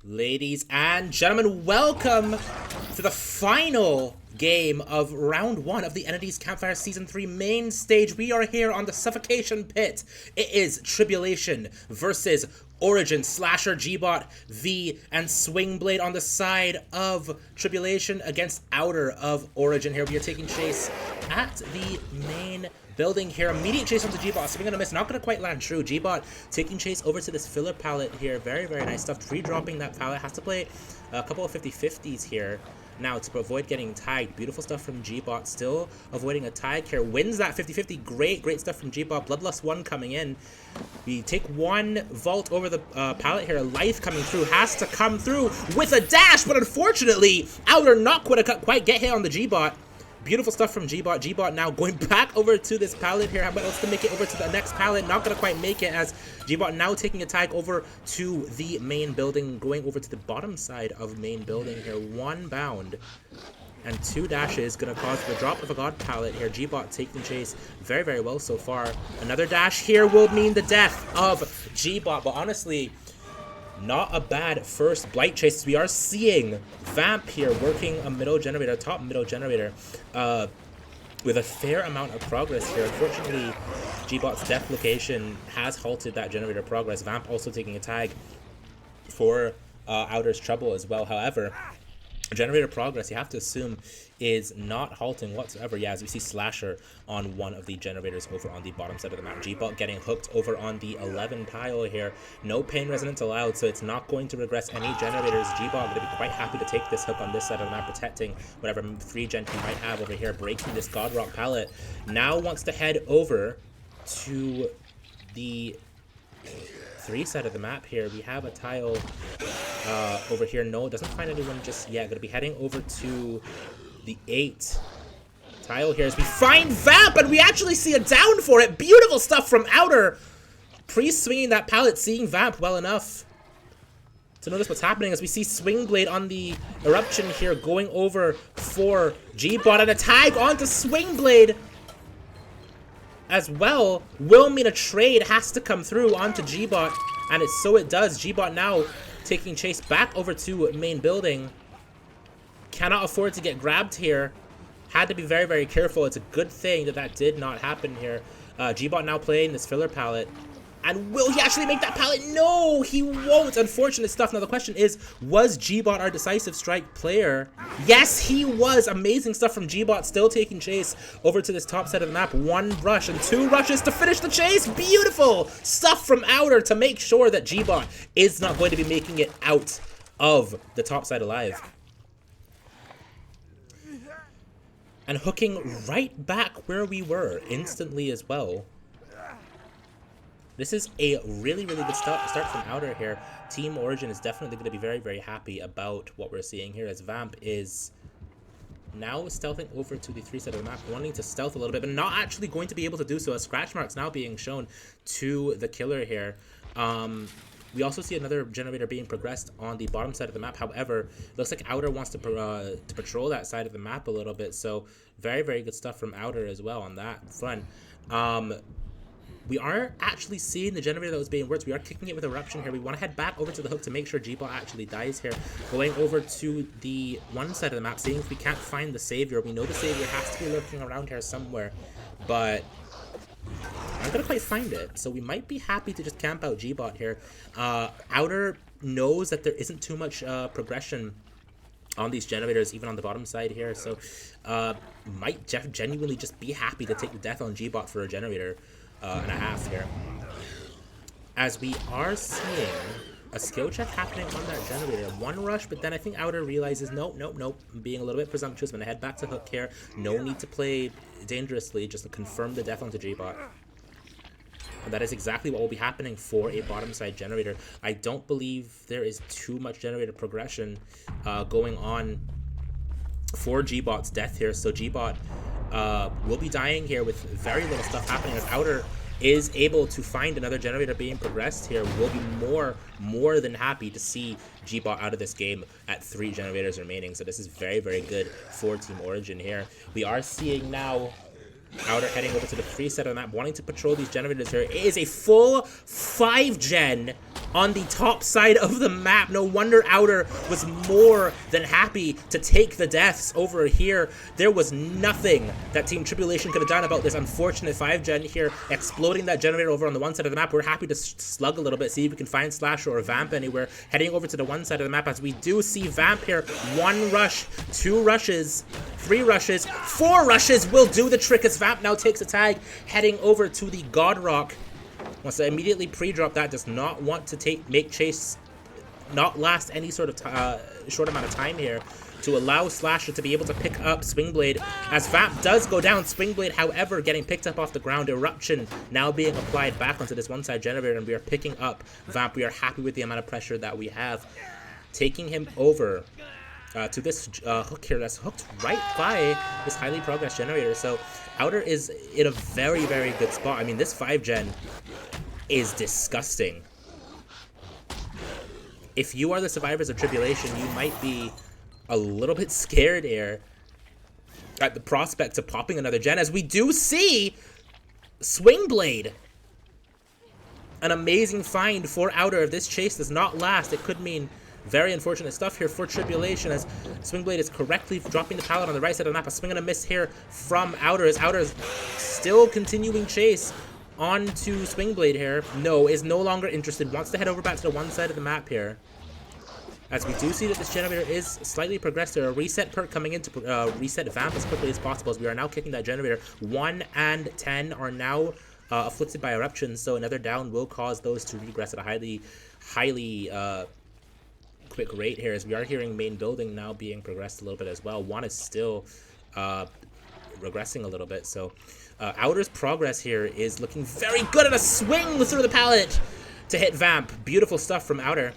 Ladies and gentlemen, welcome to the final game of round 1 of the Entities Campfire Season 3 main stage. We are here on the Suffocation Pit. It is Tribulation versus Origin, Slasher, G-Bot, V, and Swing Blade on the side of Tribulation against Outer of Origin. Here we are taking chase at the main building here. Immediate chase onto G-Bot. Swing and a miss. Not going to quite land true. G-Bot taking chase over to this filler pallet here. Very, very nice stuff. Pre-dropping that pallet. Has to play a couple of 50-50s here now to avoid getting tagged. Beautiful stuff from G-Bot. Still avoiding a tag here. Wins that 50-50. Great stuff from G-Bot. Bloodlust 1 coming in. We take one vault over the pallet here. Life coming through. Has to come through with a dash, but unfortunately, Outer not quite get hit on the G-Bot. Beautiful stuff from G-Bot. G-Bot now going back over to this pallet here. How about else to make it over to the next pallet? Not going to quite make it as G-Bot now taking a tag over to the main building. Going over to the bottom side of main building here. One bound and 2 dashes. Going to cause the drop of a god pallet here. G-Bot taking chase very, very well so far. Another dash here will mean the death of G-Bot. But honestly, not a bad first Blight chase. We are seeing Vamp here working a middle generator, top middle generator, with a fair amount of progress here. Unfortunately, G-Bot's death location has halted that generator progress. Vamp also taking a tag for Outer's trouble as well. However, generator progress, you have to assume, is not halting whatsoever. Yeah, as we see Slasher on one of the generators over on the bottom side of the map. G-Bot getting hooked over on the 11 tile here. No pain resonance allowed, so it's not going to regress any generators. G-Bot going to be quite happy to take this hook on this side of the map, protecting whatever 3 gen he might have over here, breaking this God Rock pallet. Now wants to head over to the 3 side of the map here. We have a tile over here. No, doesn't find anyone just yet. Going to be heading over to the 8 tile here as we find Vamp, and we actually see a down for it. Beautiful stuff from Outer. Pre-swinging that pallet, seeing Vamp well enough to notice what's happening as we see Swing Blade on the eruption here, going over for G-Bot, and a tag onto Swing Blade as well. Will mean a trade has to come through onto G-Bot, and it does. G-Bot now taking chase back over to main building. Cannot afford to get grabbed here. Had to be very, very careful. It's a good thing that did not happen here. G-Bot now playing this filler pallet. And will he actually make that pallet? No, he won't. Unfortunate stuff. Now the question is, was G-Bot our decisive strike player? Yes, he was. Amazing stuff from G-Bot, still taking chase over to this top side of the map. 1 rush and 2 rushes to finish the chase. Beautiful stuff from Outer to make sure that G-Bot is not going to be making it out of the top side alive. And hooking right back where we were instantly as well. This is a really, really good start from Outer here. Team Origin is definitely going to be very, very happy about what we're seeing here, as Vamp is now stealthing over to the 3 side of the map, wanting to stealth a little bit, but not actually going to be able to do so, as scratch marks now being shown to the killer here. We also see another generator being progressed on the bottom side of the map. However, looks like Outer wants to patrol that side of the map a little bit. So very, very good stuff from Outer as well on that front. We are actually seeing the generator that was being worked. We are kicking it with Eruption here. We want to head back over to the hook to make sure G-Bot actually dies here. Going over to the 1 side of the map, seeing if we can't find the Savior. We know the Savior has to be lurking around here somewhere, but I'm gonna quite find it, so we might be happy to just camp out G-Bot here. Outer knows that there isn't too much progression on these generators, even on the bottom side here, so might genuinely just be happy to take the death on G-Bot for a generator and a half here. As we are seeing a skill check happening on that generator. 1 rush, but then I think Outer realizes, nope. I'm being a little bit presumptuous. I'm gonna head back to hook here. No need to play dangerously, just to confirm the death onto G-Bot. And that is exactly what will be happening for a bottom side generator. I don't believe there is too much generator progression going on for G-Bot's death here. So G-Bot will be dying here with very little stuff happening, as Outer is able to find another generator being progressed here. We'll be more than happy to see G-Bot out of this game at 3 generators remaining. So this is very, very good for Team Origin here. We are seeing now Outer heading over to the 3 side of the map, wanting to patrol these generators here. It is a full 5 gen on the top side of the map. No wonder Outer was more than happy to take the deaths over here. There was nothing that Team Tribulation could have done about this unfortunate 5-gen here, exploding that generator over on the one side of the map. We're happy to slug a little bit, see if we can find Slasher or Vamp anywhere. Heading over to the one side of the map, as we do see Vamp here. 1 rush, 2 rushes, 3 rushes, 4 rushes will do the trick as Vamp now takes a tag, heading over to the God Rock. Wants to immediately pre-drop that, does not want to make Chase not last any sort of short amount of time here to allow Slasher to be able to pick up Swingblade. As Vamp does go down, Swingblade, however, getting picked up off the ground. Eruption now being applied back onto this one-side generator, and we are picking up Vamp. We are happy with the amount of pressure that we have. Taking him over to this hook here that's hooked right by this highly progressed generator. So Outer is in a very, very good spot. I mean, this 5-gen is disgusting. If you are the survivors of Tribulation, you might be a little bit scared here at the prospect of popping another gen, as we do see Swingblade. An amazing find for Outer. If this chase does not last, it could mean very unfortunate stuff here for Tribulation, as Swingblade is correctly dropping the pallet on the right side of the map. A swing and a miss here from Outer, as Outer is still continuing chase onto Swingblade here. No, is no longer interested. Wants to head over back to the one side of the map here. As we do see that this generator is slightly progressed there. A reset perk coming in to reset Vamp as quickly as possible, as we are now kicking that generator. 1 and 10 are now afflicted by eruptions, so another down will cause those to regress at a highly quick rate here, as we are hearing main building now being progressed a little bit as well. 1 is still regressing a little bit, so Outer's progress here is looking very good, and a swing through the pallet to hit Vamp. Beautiful stuff from Outer,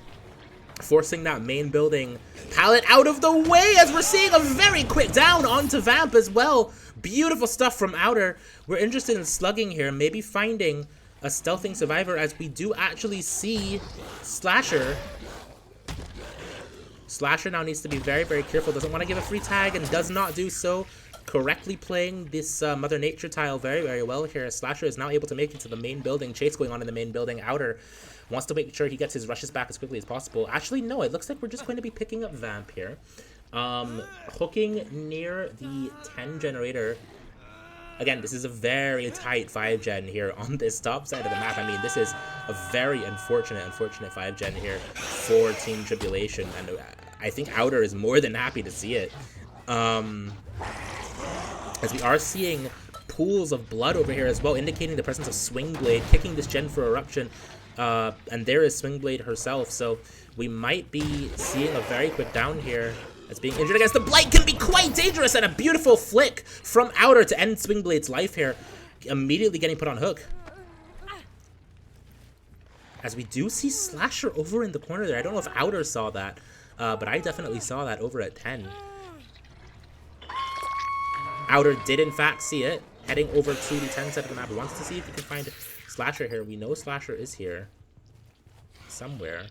forcing that main building pallet out of the way, as we're seeing a very quick down onto Vamp as well. Beautiful stuff from Outer. We're interested in slugging here, maybe finding a stealthing survivor, as we do actually see Slasher. Slasher now needs to be very, very careful. Doesn't want to give a free tag and does not do so. Correctly playing this Mother Nature tile very, very well here. Slasher is now able to make it to the main building. Chase going on in the main building. Outer wants to make sure he gets his rushes back as quickly as possible. Actually, no, it looks like we're just going to be picking up Vamp here. Hooking near the 10 generator. Again, this is a very tight 5-gen here on this top side of the map. I mean, this is a very unfortunate 5-gen here for Team Tribulation, and I think Outer is more than happy to see it. As we are seeing pools of blood over here as well, indicating the presence of Swingblade, kicking this gen for eruption, and there is Swingblade herself, so we might be seeing a very quick down here, as being injured against the Blight can be quite dangerous, and a beautiful flick from Outer to end Swingblade's life here, immediately getting put on hook. As we do see Slasher over in the corner there. I don't know if Outer saw that, but I definitely saw that over at 10. Outer did in fact see it, heading over to the 10 side of the map. Wants to see if he can find Slasher here. We know Slasher is here somewhere.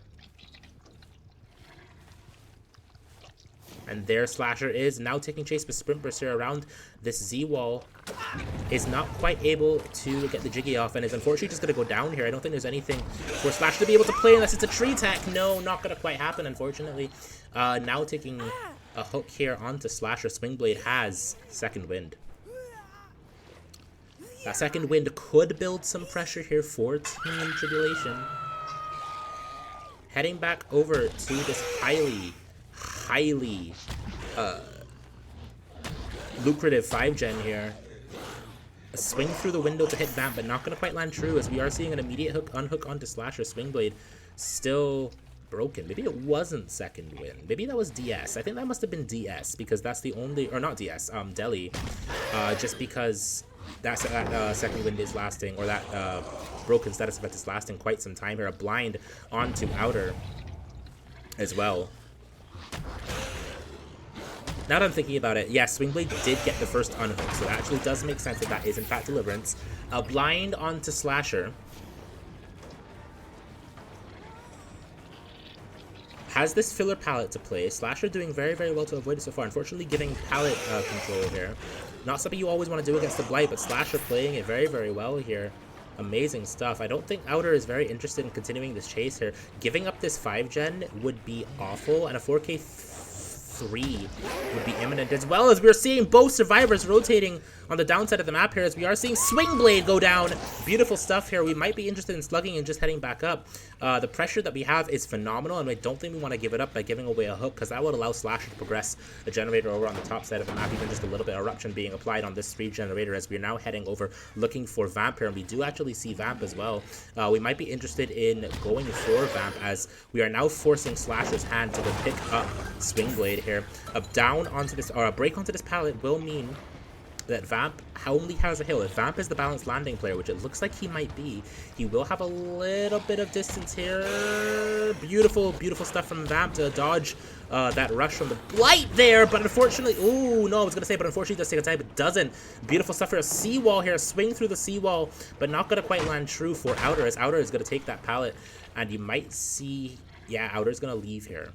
And there Slasher is, now taking chase with Sprint Burst here around this Z-wall. Is not quite able to get the jiggy off, and is unfortunately just going to go down here. I don't think there's anything for Slasher to be able to play unless it's a tree attack. No, not going to quite happen, unfortunately. Now taking a hook here onto Slasher. Swingblade has second wind. That second wind could build some pressure here for Team Tribulation. Heading back over to this highly lucrative 5-gen here. A swing through the window to hit Vamp, but not going to quite land true, as we are seeing an immediate unhook onto Slasher. Swingblade still broken. Maybe it wasn't second wind. Maybe that was DS. I think that must have been DS, because that's the only, or not DS, Deli. Just because that second wind is lasting, or that broken status effect is lasting quite some time here. A blind onto Outer as well. Now that I'm thinking about it, yes, Swingblade did get the first unhook, so that actually does make sense that is in fact Deliverance. A blind onto Slasher. Has this filler pallet to play. Slasher doing very, very well to avoid it so far. Unfortunately, giving pallet control here. Not something you always want to do against the Blight, but Slasher playing it very, very well here. Amazing stuff. I don't think Outer is very interested in continuing this chase here. Giving up this 5-gen would be awful, and a 4K3 would be imminent, as well as we're seeing both survivors rotating on the downside of the map here, as we are seeing Swing Blade go down. Beautiful stuff here. We might be interested in slugging and just heading back up. The pressure that we have is phenomenal, and I don't think we want to give it up by giving away a hook, because that would allow Slasher to progress the generator over on the top side of the map, even just a little bit of eruption being applied on this 3 generator, as we're now heading over looking for Vamp here, and we do actually see Vamp as well. We might be interested in going for Vamp, as we are now forcing Slasher's hand to go pick up Swing Blade here. A down onto this, or a break onto this pallet will mean that Vamp only has a hill. If Vamp is the balanced landing player, which it looks like he might be, he will have a little bit of distance here. Beautiful, beautiful stuff from Vamp to dodge that rush from the Blight there, but unfortunately, oh no, I was gonna say, but unfortunately it does take a time, but doesn't. Beautiful stuff here. A seawall here, swing through the seawall, but not gonna quite land true for Outer, as Outer is gonna take that pallet, and you might see, yeah, Outer's gonna leave here.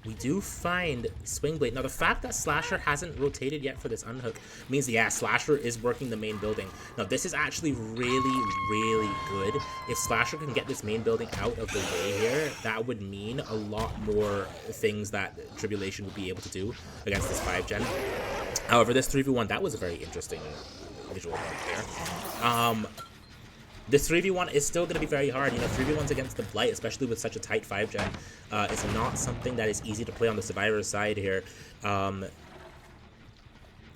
We do find Swing Blade. Now, the fact that Slasher hasn't rotated yet for this unhook means, yeah, Slasher is working the main building. Now, this is actually really, really good. If Slasher can get this main building out of the way here, that would mean a lot more things that Tribulation would be able to do against this 5-gen. However, this 3v1, that was a very interesting visual there. This 3v1 is still going to be very hard. You know, 3v1s against the Blight, especially with such a tight 5-gen, is not something that is easy to play on the Survivor's side here.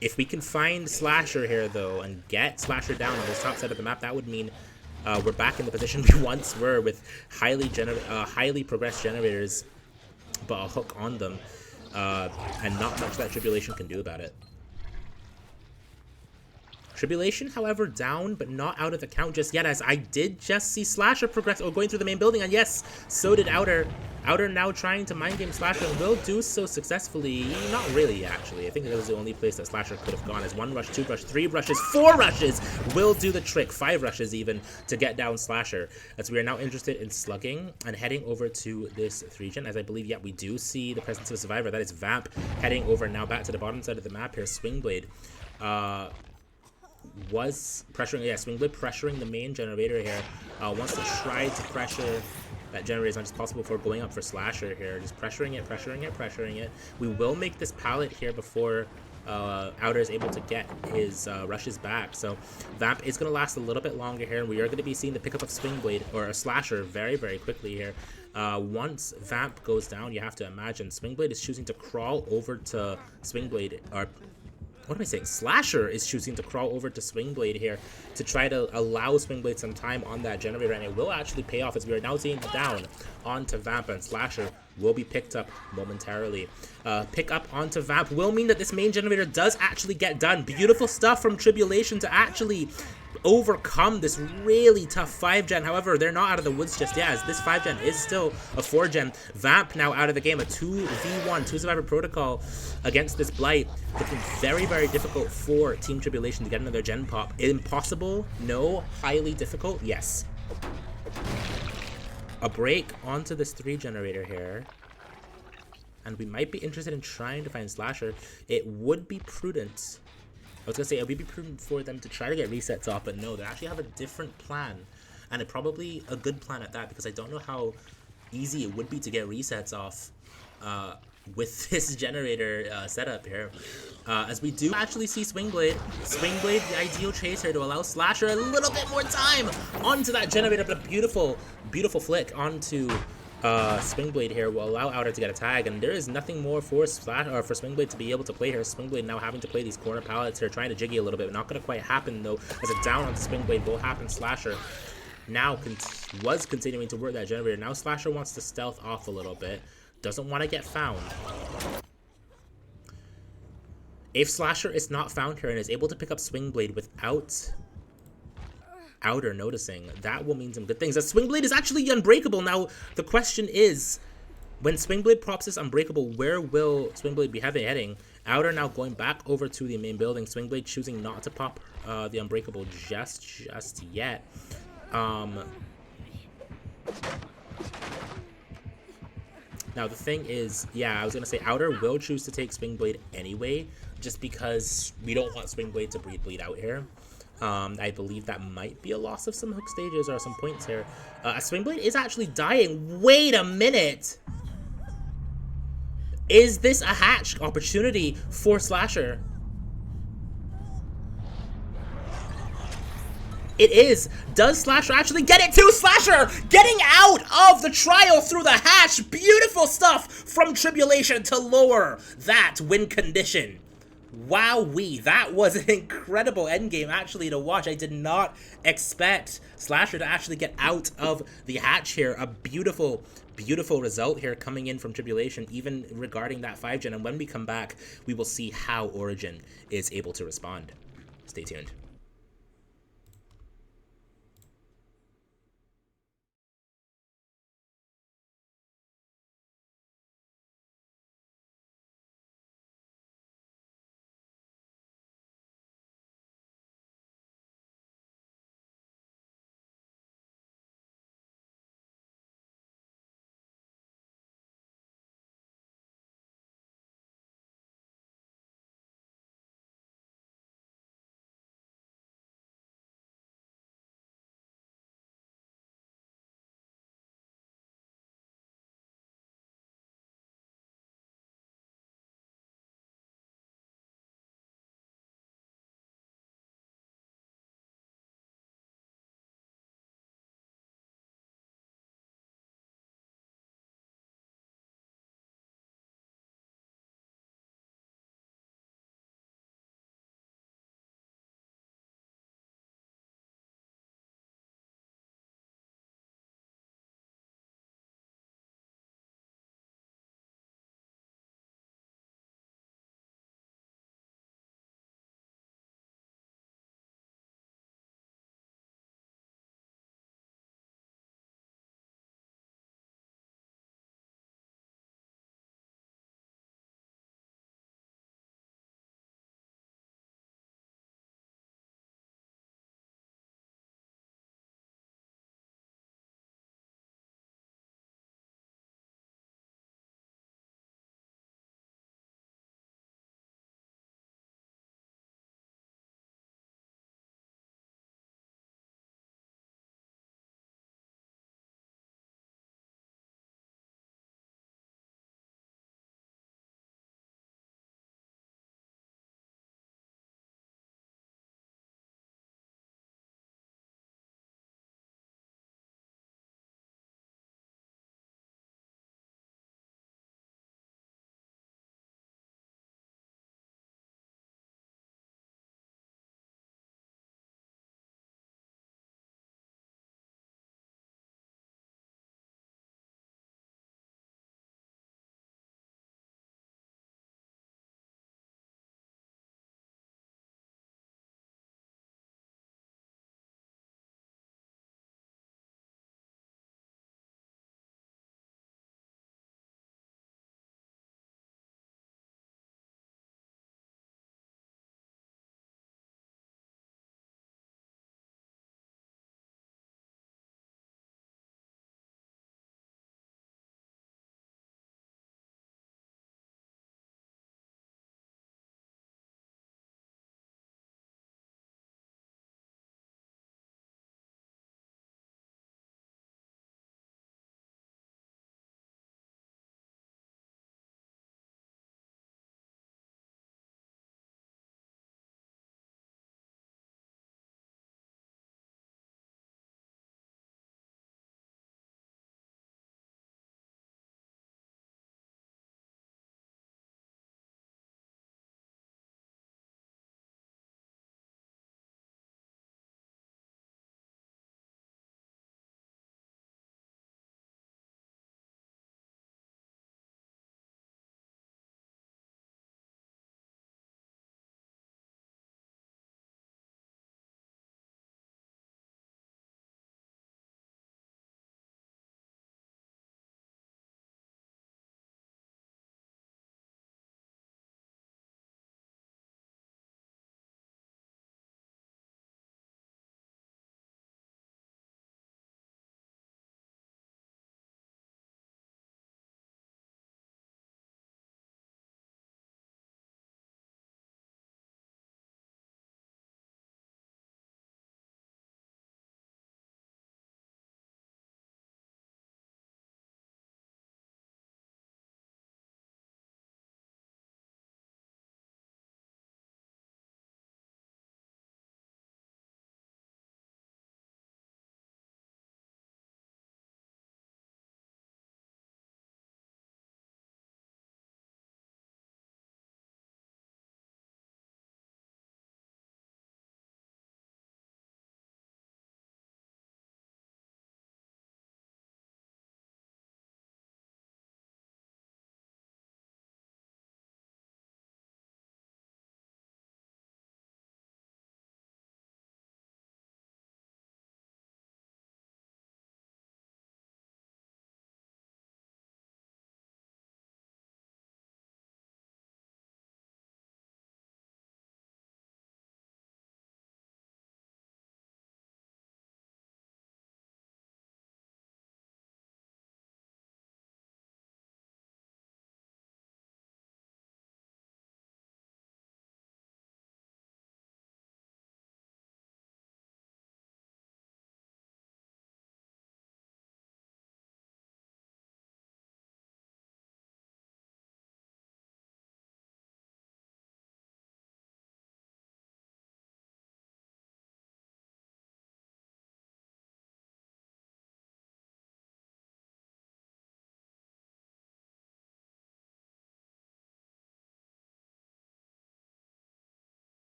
If we can find Slasher here, though, and get Slasher down on this top side of the map, that would mean we're back in the position we once were, with highly progressed generators, but a hook on them, and not much that Tribulation can do about it. Tribulation, however, down, but not out of the count just yet, as I did just see Slasher progress, going through the main building, and yes, so did Outer. Outer now trying to mind game Slasher, and will do so successfully. Not really, actually. I think that was the only place that Slasher could have gone, as 1 rush, 2 rush, 3 rushes, 4 rushes will do the trick, 5 rushes even, to get down Slasher. As we are now interested in slugging and heading over to this 3-gen, as I believe, yeah, we do see the presence of a survivor. That is Vamp heading over now back to the bottom side of the map here. Swing Blade was pressuring, yeah, Swing Blade pressuring the main generator here. Wants to try to pressure that generator as much as possible before going up for Slasher here. Just pressuring it, pressuring it, pressuring it. We will make this pallet here before Outer is able to get his rushes back. So Vamp is going to last a little bit longer here, and we are going to be seeing the pickup of Swing Blade, or a Slasher, very, very quickly here. Once Vamp goes down, you have to imagine Swing Blade is choosing to crawl over to Swing Blade, or what am I saying? Slasher is choosing to crawl over to Swing Blade here to try to allow Swing Blade some time on that generator, and it will actually pay off, as we are now seeing down onto Vamp, and Slasher will be picked up momentarily. Pick up onto Vamp will mean that this main generator does actually get done. Beautiful stuff from Tribulation to actually overcome this really tough 5-gen. However, they're not out of the woods just yet, as this 5-gen is still a 4-gen. Vamp now out of the game, a 2v1, 2 survivor protocol against this Blight. Looking very, very difficult for Team Tribulation to get another gen pop. Impossible? No. Highly difficult? Yes. A break onto this 3 generator here, and we might be interested in trying to find Slasher. It would be prudent, I was gonna say it would be prudent for them to try to get resets off, but no, they actually have a different plan, and probably a good plan at that, because I don't know how easy it would be to get resets off with this generator setup here. As we do actually see Swing Blade, the ideal chaser to allow Slasher a little bit more time onto that generator, but a beautiful, beautiful flick onto Swing Blade here will allow Outer to get a tag, and there is nothing more for for Swing Blade to be able to play here. Swing Blade now having to play these corner pallets here, trying to jiggy a little bit. Not going to quite happen though, as a down on Swing Blade will happen. Slasher now was continuing to work that generator. Now Slasher wants to stealth off a little bit, doesn't want to get found. If Slasher is not found here and is able to pick up Swing Blade without Outer noticing, that will mean some good things, as Swing Blade is actually unbreakable. Now the question is, when Swing Blade props this unbreakable, where will Swing Blade be heading? Outer now going back over to the main building. Swing Blade choosing not to pop the unbreakable just yet. Now the thing is, yeah, I was gonna say Outer will choose to take Swing Blade anyway, just because we don't want Swing Blade to bleed out here. I believe that might be a loss of some hook stages or some points here. A Swing Blade is actually dying. Wait a minute! Is this a hatch opportunity for Slasher? It is. Does Slasher actually get it to Slasher? Getting out of the trial through the hatch. Beautiful stuff from Tribulation to lower that win condition. Wowee, that was an incredible endgame actually to watch. I did not expect Slasher to actually get out of the hatch here. A beautiful, beautiful result here coming in from Tribulation, even regarding that 5-gen. And when we come back, we will see how Origin is able to respond. Stay tuned.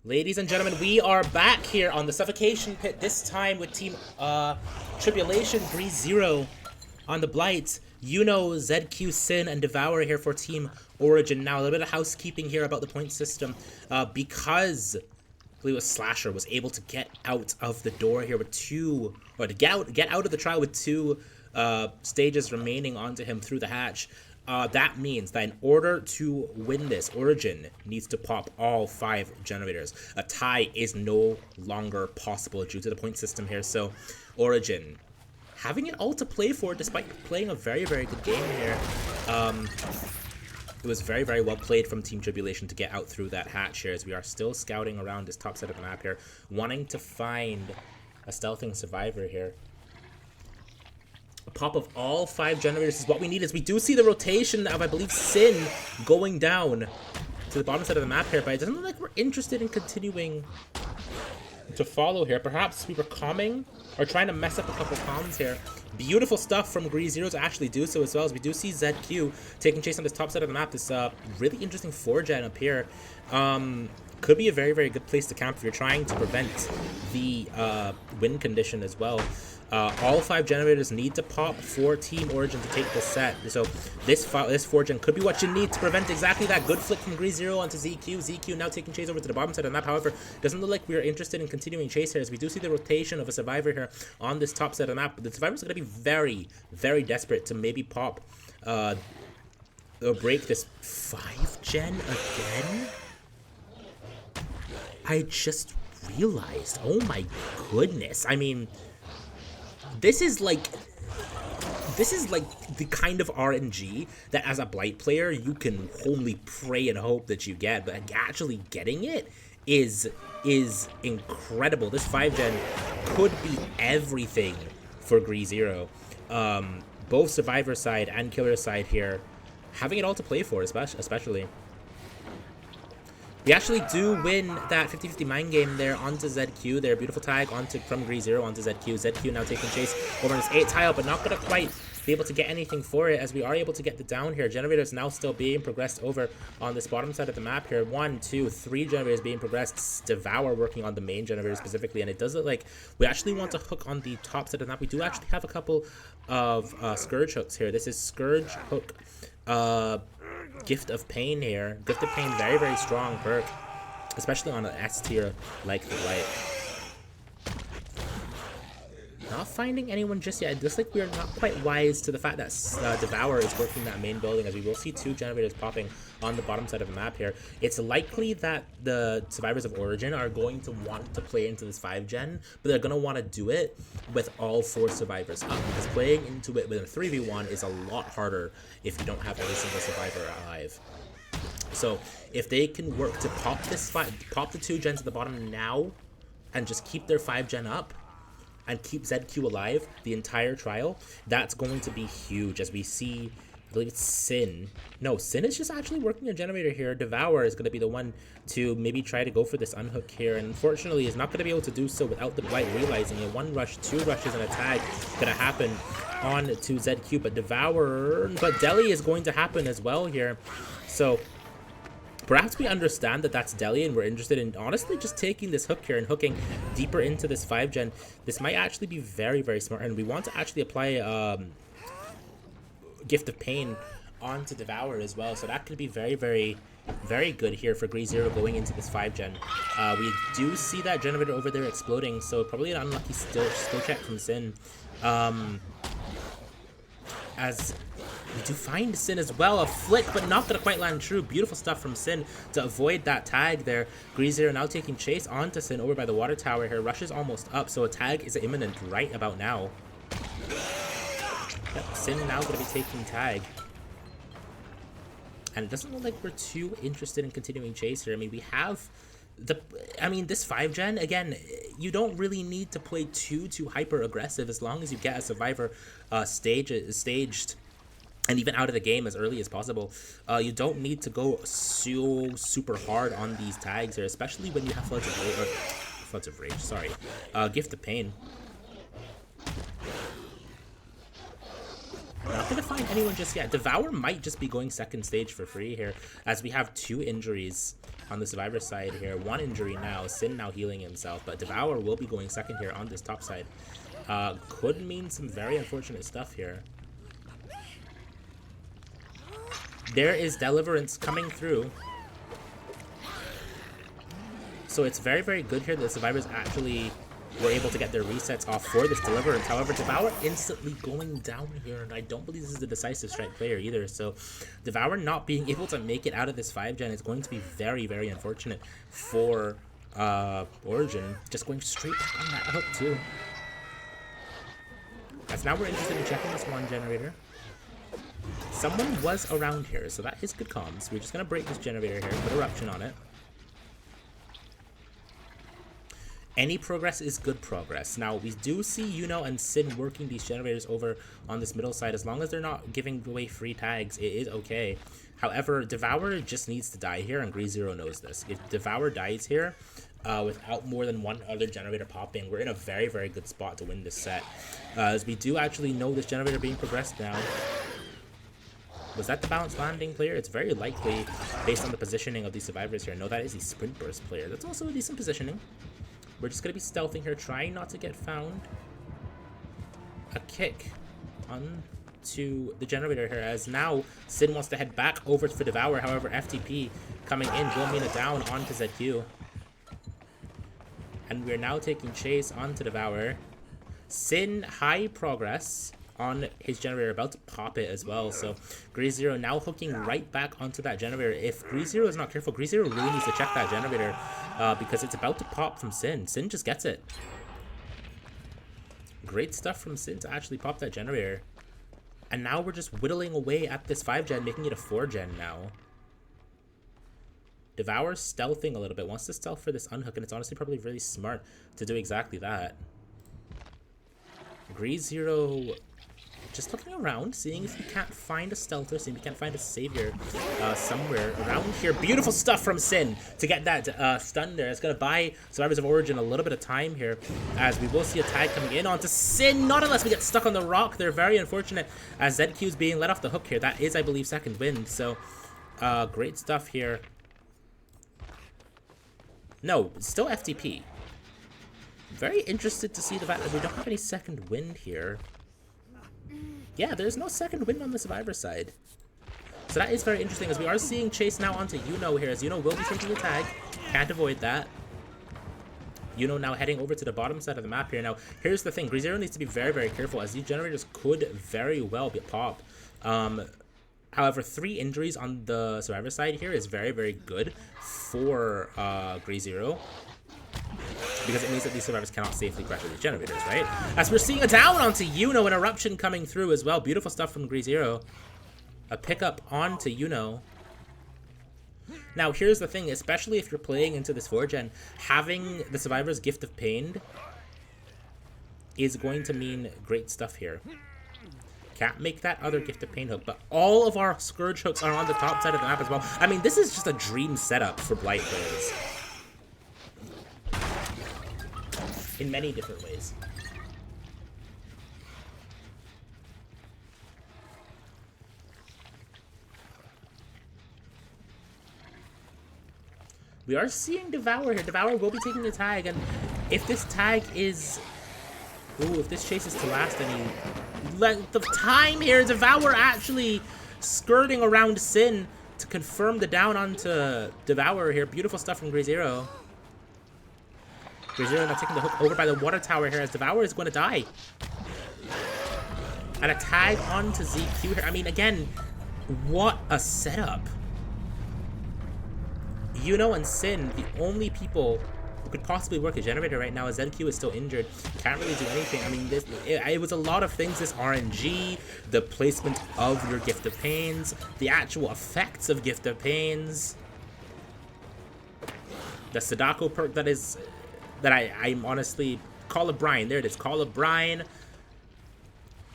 Ladies and gentlemen, we are back here on the Suffocation Pit, this time with Team Tribulation, Breeze 0 on the Blight. ZQ, Sin, and Devour here for Team Origin. Now, a little bit of housekeeping here about the point system. Because I believe it was Slasher was able to get out of the door here with get out of the trial with two stages remaining onto him through the hatch. That means that in order to win this, Origin needs to pop all 5 generators. A tie is no longer possible due to the point system here. So, Origin having it all to play for despite playing a very, very good game here. It was very, very well played from Team Tribulation to get out through that hatch here, as we are still scouting around this top side of the map here, wanting to find a stealthing survivor here. A pop of all 5 generators is what we need, as we do see the rotation of, I believe, Sin going down to the bottom side of the map here, but it doesn't look like we're interested in continuing to follow here. Perhaps we were calming or trying to mess up a couple comms here. Beautiful stuff from Grease Zero to actually do so, as well as we do see ZQ taking chase on this top side of the map. This really interesting 4-gen up here. Could be a very, very good place to camp if you're trying to prevent the win condition as well. All 5 generators need to pop for Team Origin to take the set. So this 4-gen could be what you need to prevent exactly that. Good flick from Grease Zero onto ZQ. ZQ now taking chase over to the bottom side of the map. However, doesn't look like we are interested in continuing chase here, as we do see the rotation of a survivor here on this top side of the map. But the survivor's going to be very, very desperate to maybe pop or break this 5-gen again. I just realized, oh my goodness. I mean, this is like the kind of RNG that as a Blight player you can only pray and hope that you get, but actually getting it is incredible. This 5-gen could be everything for Grease Zero. Both survivor side and killer side here having it all to play for, especially. We actually do win that 50-50 mind game there onto ZQ. Their beautiful tag from Grease Zero onto ZQ. ZQ now taking chase over this 8 tile, but not going to quite be able to get anything for it, as we are able to get the down here. Generators now still being progressed over on this bottom side of the map here. 1, 2, 3 generators being progressed. Devour working on the main generator specifically, and it does look like we actually want to hook on the top side of the map. We do actually have a couple of Scourge hooks here. This is Scourge hook. Gift of Pain here. Gift of Pain, very, very strong perk, especially on an S tier like the Blight. Not finding anyone just yet. It looks like we are not quite wise to the fact that Devour is working that main building, as we will see 2 generators popping on the bottom side of the map here. It's likely that the survivors of Origin are going to want to play into this 5-gen, but they're going to want to do it with all 4 survivors up, because playing into it with a 3v1 is a lot harder if you don't have every single survivor alive. So if they can work to pop the 2 gens at the bottom now and just keep their 5-gen up and keep ZQ alive the entire trial, that's going to be huge, as we see, I believe it's Sin. No, Sin is just actually working a generator here. Devour is going to be the one to maybe try to go for this unhook here, and unfortunately is not going to be able to do so without the Blight realizing it. 1 rush, 2 rushes, and a tag going to happen on to ZQ, but Deli is going to happen as well here. So perhaps we understand that that's Deli, and we're interested in honestly just taking this hook here and hooking deeper into this 5-gen. This might actually be very, very smart, and we want to actually apply Gift of Pain onto Devour as well. So that could be very, very, very good here for Grease Zero going into this 5-gen. We do see that generator over there exploding, so probably an unlucky skill check from Sin. As we do find Sin as well, a flick, but not gonna quite land true. Beautiful stuff from Sin to avoid that tag there. Grease Zero now taking chase onto Sin over by the water tower here. Rush is almost up, so a tag is imminent right about now. Yep, Sin now gonna be taking tag. And it doesn't look like we're too interested in continuing chase here. I mean, we have this 5-gen, again, you don't really need to play too hyper aggressive, as long as you get a survivor staged and even out of the game as early as possible. You don't need to go so super hard on these tags here, especially when you have Floods of Rage, sorry. Gift of Pain. Now not going to find anyone just yet. Devour might just be going second stage for free here, as we have 2 injuries on the Survivor side here. 1 injury now, Sin now healing himself, but Devour will be going second here on this top side. Could mean some very unfortunate stuff here. There is Deliverance coming through. So it's very, very good here that the Survivors actually were able to get their resets off for this Deliverance. However, Devour instantly going down here, and I don't believe this is a decisive strike player either. So Devour not being able to make it out of this 5-gen is going to be very, very unfortunate for Origin. Just going straight back on that hook too. As now we're interested in checking this 1 generator. Someone was around here, so that is good comms. We're just going to break this generator here, put Eruption on it. Any progress is good progress. Now, we do see Yuno and Sin working these generators over on this middle side. As long as they're not giving away free tags, it is okay. However, Devour just needs to die here, and GreeZero knows this. If Devour dies here, without more than 1 other generator popping, we're in a very, very good spot to win this set. As we do actually know this generator being progressed now. Was that the balanced landing player? It's very likely, based on the positioning of these Survivors here. No, that is the Sprint Burst player. That's also a decent positioning. We're just going to be stealthing here, trying not to get found. A kick onto the generator here, as now Sin wants to head back over for Devour. However, FTP coming in will mean a down onto ZQ. And we're now taking chase onto Devour. Sin, high progress on his generator, about to pop it as well. So GreeZero now hooking right back onto that generator. If GreeZero is not careful, GreeZero really needs to check that generator because it's about to pop from Sin. Sin just gets it. Great stuff from Sin to actually pop that generator. And now we're just whittling away at this 5-gen, making it a 4-gen now. Devour stealthing a little bit, wants to stealth for this unhook, and it's honestly probably really smart to do exactly that. GreeZero just looking around, seeing if he can't find a stealther, seeing if he can't find a savior somewhere around here. Beautiful stuff from Sin to get that stun there. It's going to buy Survivors of Origin a little bit of time here, as we will see a tag coming in onto Sin, not unless we get stuck on the rock. They're very unfortunate, as ZQ is being let off the hook here. That is, I believe, second wind, so great stuff here. No, still FTP. Very interested to see the fact that we don't have any second wind here. Yeah, there's no second wind on the Survivor side. So that is very interesting, as we are seeing chase now onto Yuno here, as Yuno will be taking a tag. Can't avoid that. Yuno now heading over to the bottom side of the map here. Now, here's the thing. GreeZero needs to be very, very careful, as these generators could very well be pop. However, 3 injuries on the Survivor side here is very, very good for GreeZero, because it means that these Survivors cannot safely pressure these generators, right? As we're seeing a down onto Yuno, an Eruption coming through as well. Beautiful stuff from GreeZero. A pickup onto Yuno. Now, here's the thing, especially if you're playing into this 4-gen, having the Survivor's Gift of Pain is going to mean great stuff here. Can't make that other Gift of Pain hook, but all of our Scourge hooks are on the top side of the map as well. I mean, this is just a dream setup for Blight players. In many different ways. We are seeing Devour here. Devour will be taking the tag, and if this tag is... Ooh, if this chase is to last any length of time here, Devour actually skirting around Sin to confirm the down onto Devour here. Beautiful stuff from GreeZero. GreeZero now taking the hook over by the water tower here, as Devour is going to die. And a tag onto ZQ here. I mean, again, what a setup. Yuno and Sin, the only people who could possibly work a generator right now, as ZQ is still injured. Can't really do anything. I mean, it was a lot of things, this RNG, the placement of your Gift of Pains, the actual effects of Gift of Pains, the Sadako perk that I'm honestly... Call of Brine, there it is, Call of Brine.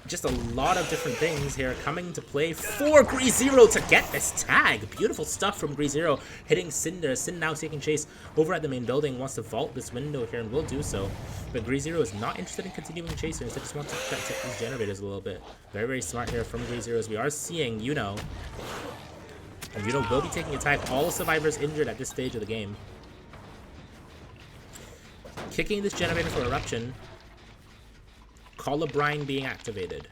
just a lot of different things here coming to play for GreZero to get this tag. Beautiful stuff from GreZero, hitting Sin there. Sin now taking chase over at the main building, wants to vault this window here and will do so. But GreZero is not interested in continuing chasing, instead just wants to protect these generators a little bit. Very, very smart here from GreZero, as we are seeing Yuno. And Yuno will be taking a tag. All survivors injured at this stage of the game. Kicking this generator for eruption. Colubrine being activated.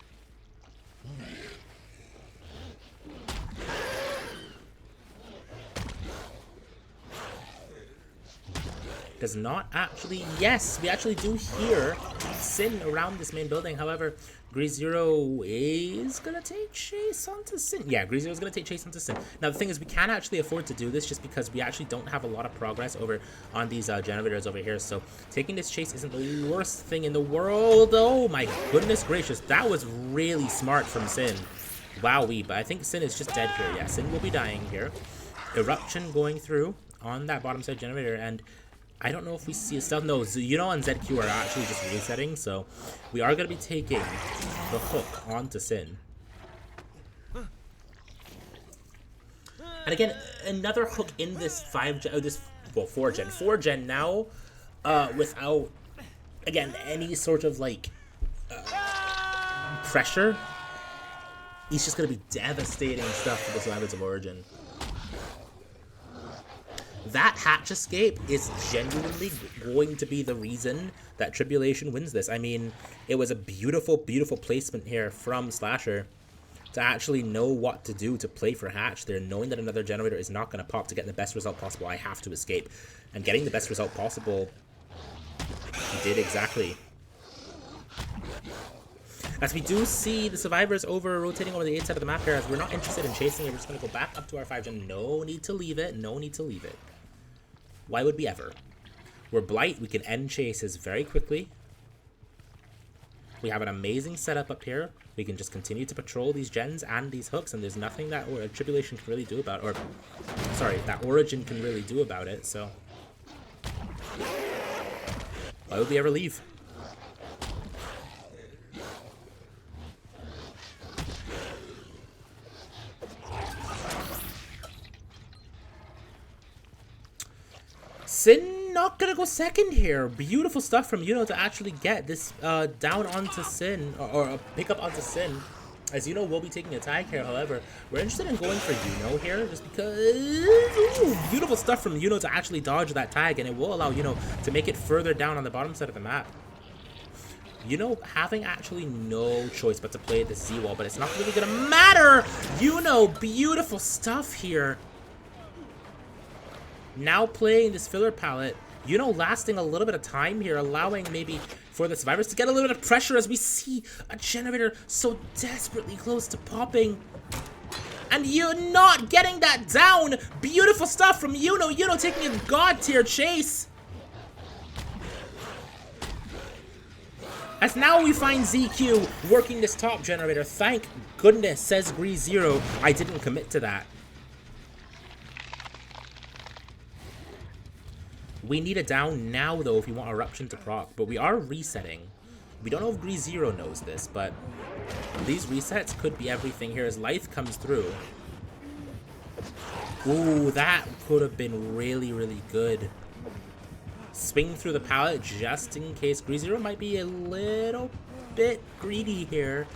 Does not actually... Yes, we actually do hear Sin around this main building. However, GreZero is going to take chase onto Sin. Yeah, GreZero is going to take chase onto Sin. Now, the thing is, we can't actually afford to do this just because we actually don't have a lot of progress over on these generators over here. So, taking this chase isn't the worst thing in the world. Oh, my goodness gracious. That was really smart from Sin. Wowee, but I think Sin is just dead here. Yeah, Sin will be dying here. Eruption going through on that bottom side generator, and I don't know if we see a stealth. No, Yuno and ZQ are actually just resetting, so we are going to be taking the hook onto Sin. And again, another hook in this 4 gen now, without, again, any sort of, like, pressure. He's just going to be devastating stuff for the survivors of Origin. That hatch escape is genuinely going to be the reason that Tribulation wins this. I mean, it was a beautiful, beautiful placement here from Slasher to actually know what to do to play for hatch there, knowing that another generator is not going to pop. To get the best result possible, I have to escape. And getting the best result possible, he did exactly. As we do see the survivors rotating over the 8 side of the map here, as we're not interested in chasing it, we're just going to go back up to our 5 gen. No need to leave it. No need to leave it. Why would we ever? We're Blight. We can end chases very quickly. We have an amazing setup up here. We can just continue to patrol these gens and these hooks, and there's nothing that Tribulation can really do about it. Or, sorry, that Origin can really do about it, so why would we ever leave? Sin not gonna go second here. Beautiful stuff from Yuno to actually get this down onto Sin, or pick up onto Sin. As Yuno will be taking a tag here, however, we're interested in going for Yuno here, just because... Ooh, beautiful stuff from Yuno to actually dodge that tag, and it will allow Yuno to make it further down on the bottom side of the map. Yuno having actually no choice but to play the Z-wall, but it's not really gonna matter! Yuno, beautiful stuff here. Now playing this filler palette, Yuno lasting a little bit of time here, allowing maybe for the survivors to get a little bit of pressure as we see a generator so desperately close to popping. And you're not getting that down! Beautiful stuff from Yuno. Yuno taking a god tier chase. As now we find ZQ working this top generator. Thank goodness, says GreZero, I didn't commit to that. We need a down now, though, if we want Eruption to proc, but we are resetting. We don't know if GreZero knows this, but these resets could be everything here as Life comes through. Ooh, that could have been really, really good. Swing through the pallet just in case. GreZero might be a little bit greedy here.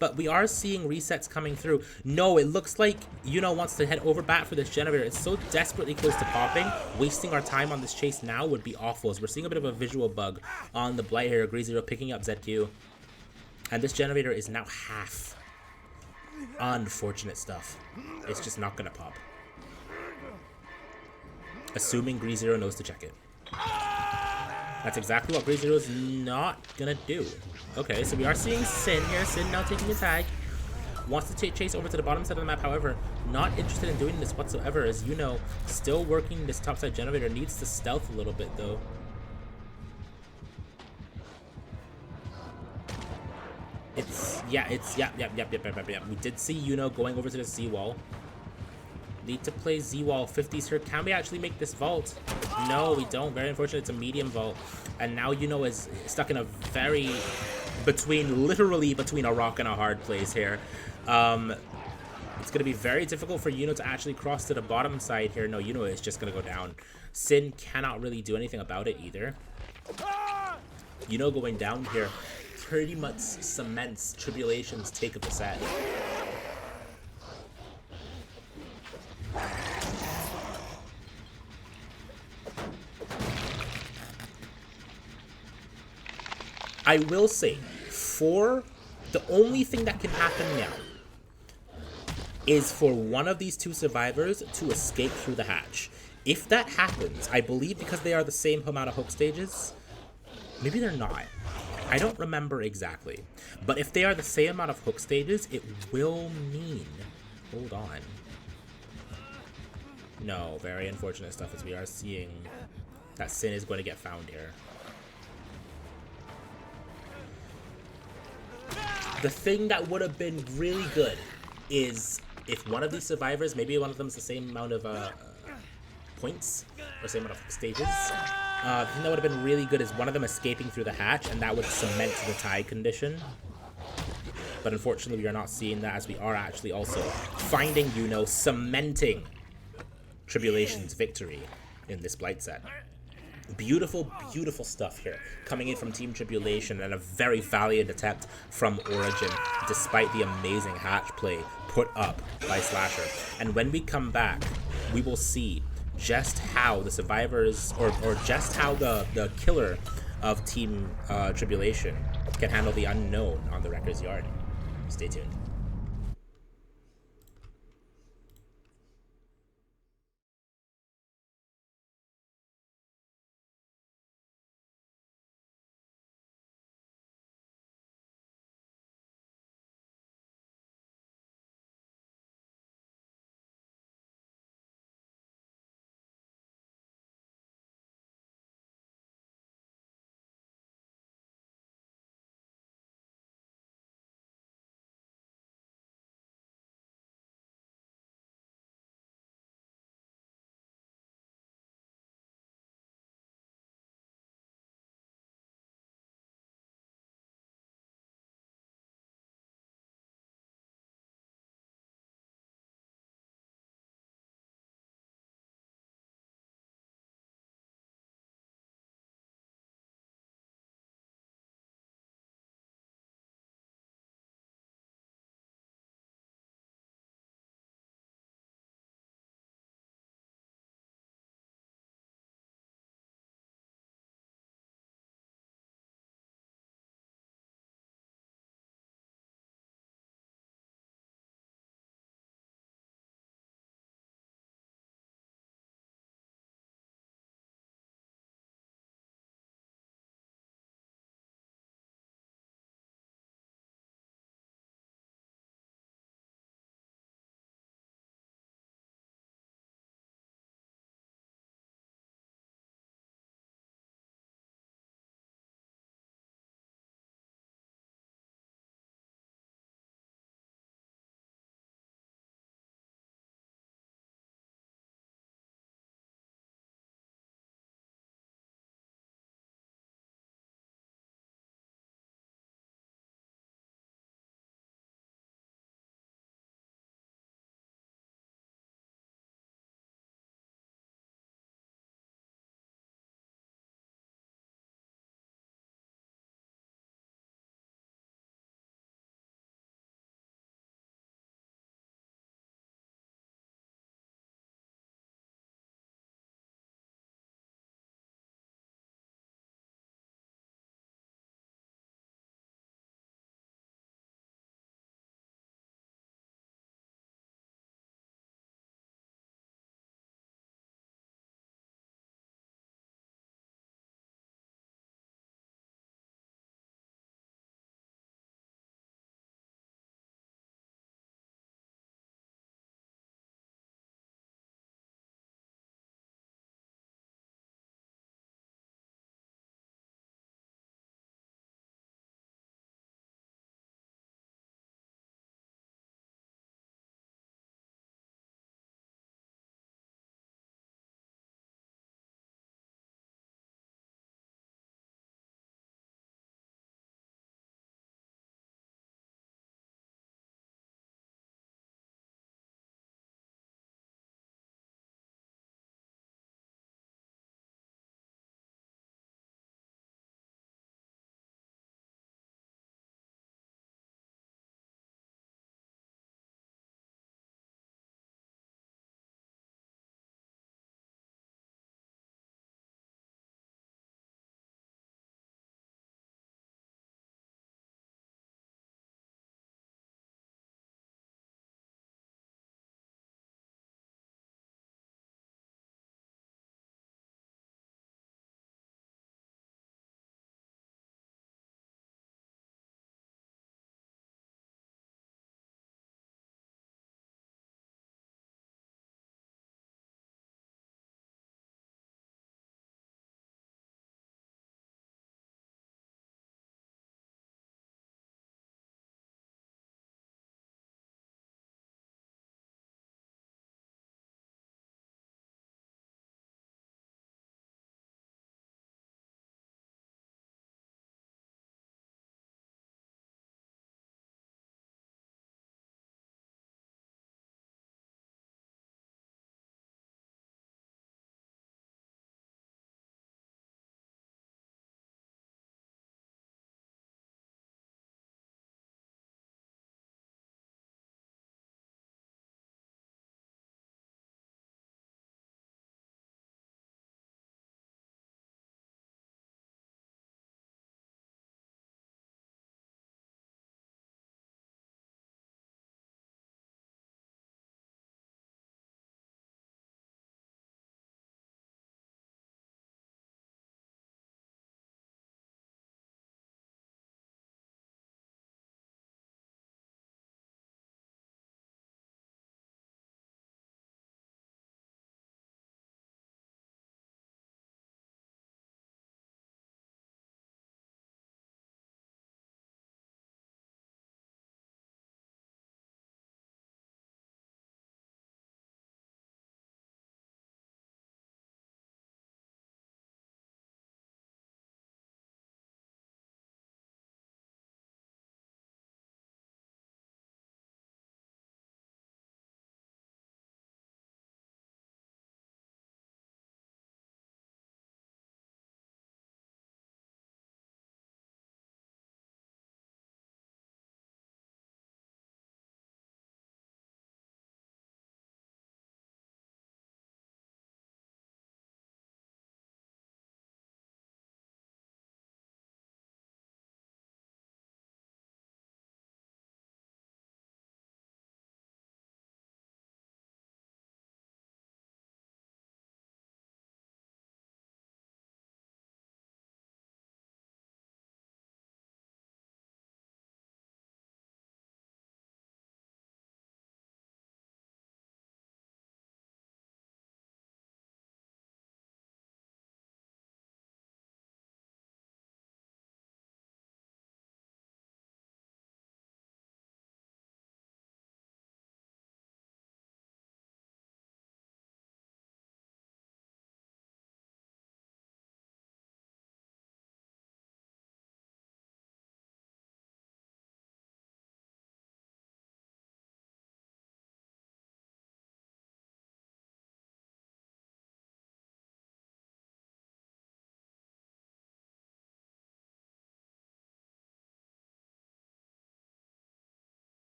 But we are seeing resets coming through. No, it looks like Yuno wants to head over back for this generator. It's so desperately close to popping. Wasting our time on this chase now would be awful. As we're seeing a bit of a visual bug on the Blight here. GreZero picking up ZQ. And this generator is now half. Unfortunate stuff. It's just not going to pop. Assuming GreZero knows to check it. That's exactly what GreZero is not gonna do. Okay, so we are seeing Sin here. Sin now taking a tag. Wants to take chase over to the bottom side of the map. However, not interested in doing this whatsoever. As you know, still working this topside generator. Needs to stealth a little bit though. Yep. We did see Yuno going over to the Z-wall. Need to play Z-wall 50s here. Can we actually make this vault? No, we don't. Very unfortunate. It's a medium vault. And now Yuno is stuck in a very literally between a rock and a hard place here. It's going to be very difficult for Yuno to actually cross to the bottom side here. No, Yuno is just going to go down. Sin cannot really do anything about it either. Yuno going down here pretty much cements Tribulation's take of the set. I will say, for the only thing that can happen now is for one of these two survivors to escape through the hatch. If that happens, I believe because they are the same amount of hook stages, maybe they're not. I don't remember exactly. But if they are the same amount of hook stages, it will mean... Hold on. No, very unfortunate stuff as we are seeing that Sin is going to get found here. The thing that would have been really good is if one of these survivors, maybe one of them is the same amount of points, or same amount of stages, the thing that would have been really good is one of them escaping through the hatch, and that would cement the tie condition. But unfortunately, we are not seeing that, as we are actually also finding Yuno cementing Tribulation's victory in this Blight set. Beautiful, beautiful stuff here, coming in from Team Tribulation, and a very valiant attempt from Origin, despite the amazing hatch play put up by Slasher. And when we come back, we will see just how the survivors, or just how the killer of Team Tribulation can handle the unknown on the Wrecker's Yard. Stay tuned.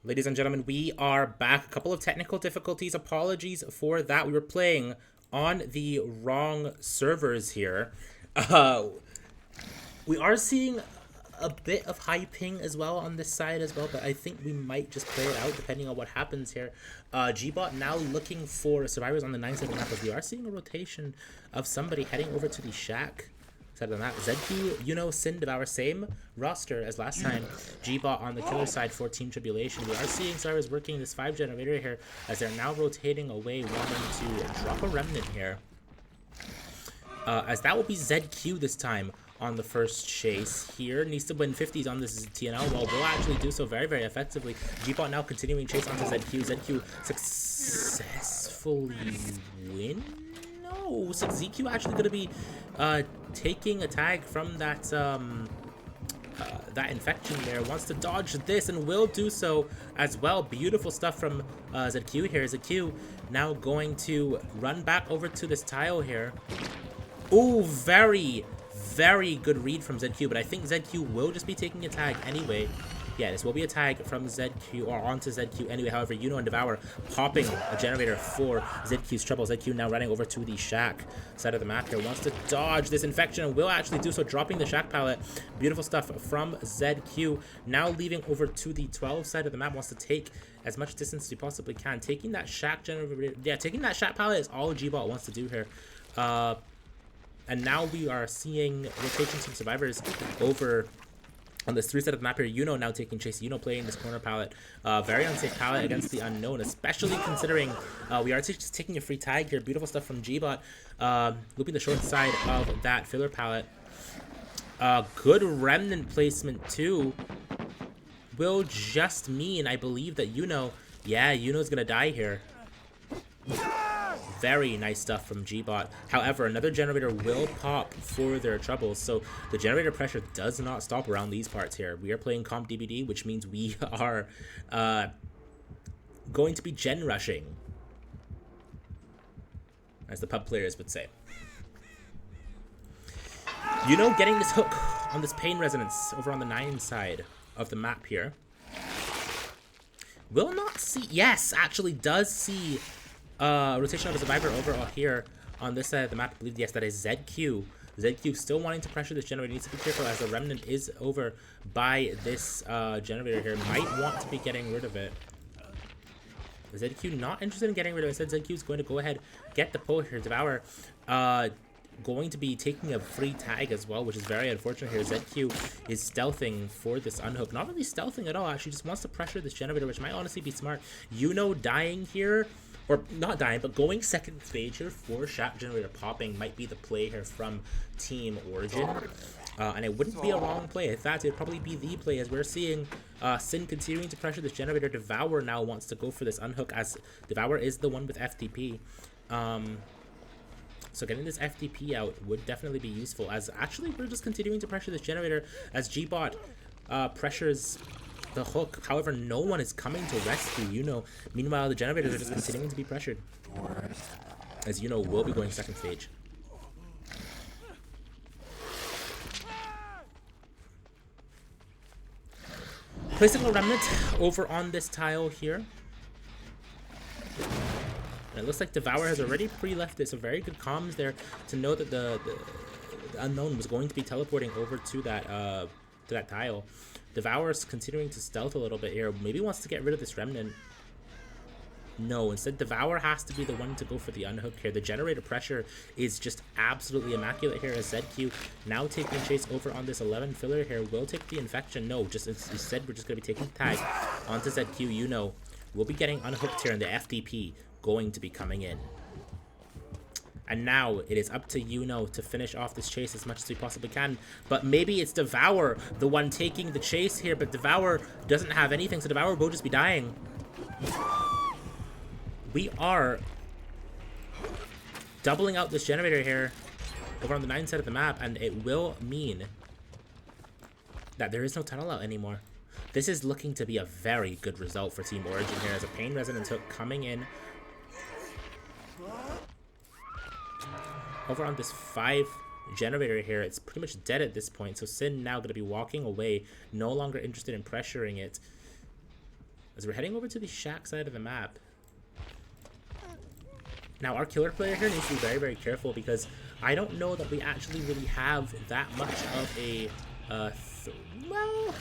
Ladies and gentlemen, we are back. A couple of technical difficulties. Apologies for that. We were playing on the wrong servers here. We are seeing a bit of high ping as well on this side as well, but I think we might just play it out depending on what happens here. Gbot now looking for survivors on the 9 side of the map, as we are seeing a rotation of somebody heading over to the shack side of the map. ZQ, Sin, Devour, same roster as last time. Gbot on the killer side for Team Tribulation. We are seeing survivors working this 5 generator here as they're now rotating away, wanting to drop a remnant here. As that will be ZQ this time on the first chase here. Needs to win 50s on this TNL wall. Will actually do so very, very effectively. Gbot now continuing chase onto ZQ. ZQ successfully win? No, so ZQ actually going to be taking a tag from that that infection there. Wants to dodge this and will do so as well. Beautiful stuff from ZQ here. ZQ now going to run back over to this tile here. Ooh, very good read from ZQ, but I think ZQ will just be taking a tag anyway. Yeah, this will be a tag from ZQ, or onto ZQ anyway. However, and Devour popping a generator for ZQ's trouble. ZQ now running over to the shack side of the map here. Wants to dodge this infection and will actually do so, dropping the shack pallet. Beautiful stuff from ZQ. Now leaving over to the 12 side of the map. Wants to take as much distance as he possibly can. Taking that shack generator. Yeah, taking that shack pallet is all Gbot wants to do here. And now we are seeing rotations from survivors over on this 3 side of the map here. Now taking chase. Playing this corner pallet. Very unsafe pallet against the unknown, especially considering we are just taking a free tag here. Beautiful stuff from Gbot. Looping the short side of that filler pallet. Good remnant placement too. Will just mean, I believe, that yeah, is going to die here. Very nice stuff from Gbot. However, another generator will pop for their troubles, so the generator pressure does not stop around these parts here. We are playing comp DBD, which means we are going to be gen rushing, as the pub players would say. Getting this hook on this pain resonance over on the 9 side of the map here. Will not see. Yes, actually does see rotation of a survivor over here on this side of the map. I believe, yes, that is ZQ. ZQ still wanting to pressure this generator. Needs to be careful as the remnant is over by this generator here. Might want to be getting rid of it. ZQ not interested in getting rid of it. Instead, ZQ is going to go ahead, get the pull here. Devour going to be taking a free tag as well, which is very unfortunate here. ZQ is stealthing for this unhook. Not really stealthing at all, actually just wants to pressure this generator, which might honestly be smart. Dying here, or not dying, but going second stage here for shack generator popping might be the play here from Team Origin. And it wouldn't be a wrong play. In fact, it'd probably be the play, as we're seeing Sin continuing to pressure this generator. Devour now wants to go for this unhook, as Devour is the one with FTP. So getting this FTP out would definitely be useful, as actually we're just continuing to pressure this generator as Gbot pressures the hook. However, no one is coming to rescue Meanwhile, the generators are just continuing to be pressured, as will be going second stage. Placing a remnant over on this tile here. And it looks like Devour has already pre-left it, so very good comms there to know that the unknown was going to be teleporting over to that tile. Devour's continuing to stealth a little bit here. Maybe wants to get rid of this remnant. No, instead Devour has to be the one to go for the unhook here. The generator pressure is just absolutely immaculate here, as ZQ now taking chase over on this 11 filler here. Will take the infection. No, just instead we're just going to be taking tag onto ZQ. We'll be getting unhooked here, and the FDP going to be coming in. And now it is up to to finish off this chase as much as we possibly can. But maybe it's Devour the one taking the chase here, but Devour doesn't have anything, so Devour will just be dying. We are doubling out this generator here over on the 9 side of the map, and it will mean that there is no tunnel out anymore. This is looking to be a very good result for Team Origin here, as a pain resonance hook coming in over on this 5 generator here. It's pretty much dead at this point, so Sin now going to be walking away, no longer interested in pressuring it. As we're heading over to the shack side of the map. Now, our killer player here needs to be very, very careful because I don't know that we actually really have that much of a, well,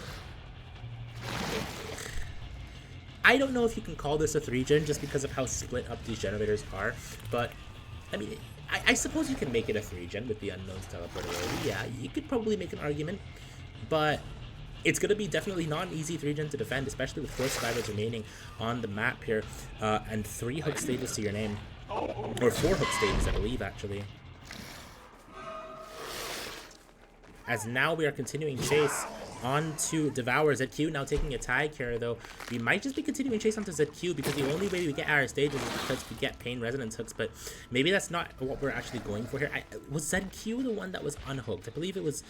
I don't know if you can call this a 3-gen just because of how split up these generators are, but, I mean, I suppose you can make it a 3-gen with the unknown's teleportability. Yeah, you could probably make an argument, but it's going to be definitely not an easy 3-gen to defend, especially with 4 survivors remaining on the map here, and 3 hook stages to your name. Or 4 hook stages, I believe, actually. As now we are continuing chase onto Devour. ZQ now taking a tag here, though. We might just be continuing chase onto ZQ because the only way we get our stages is because we get Pain Resonance hooks, but maybe that's not what we're actually going for here. Was ZQ the one that was unhooked? I believe it was...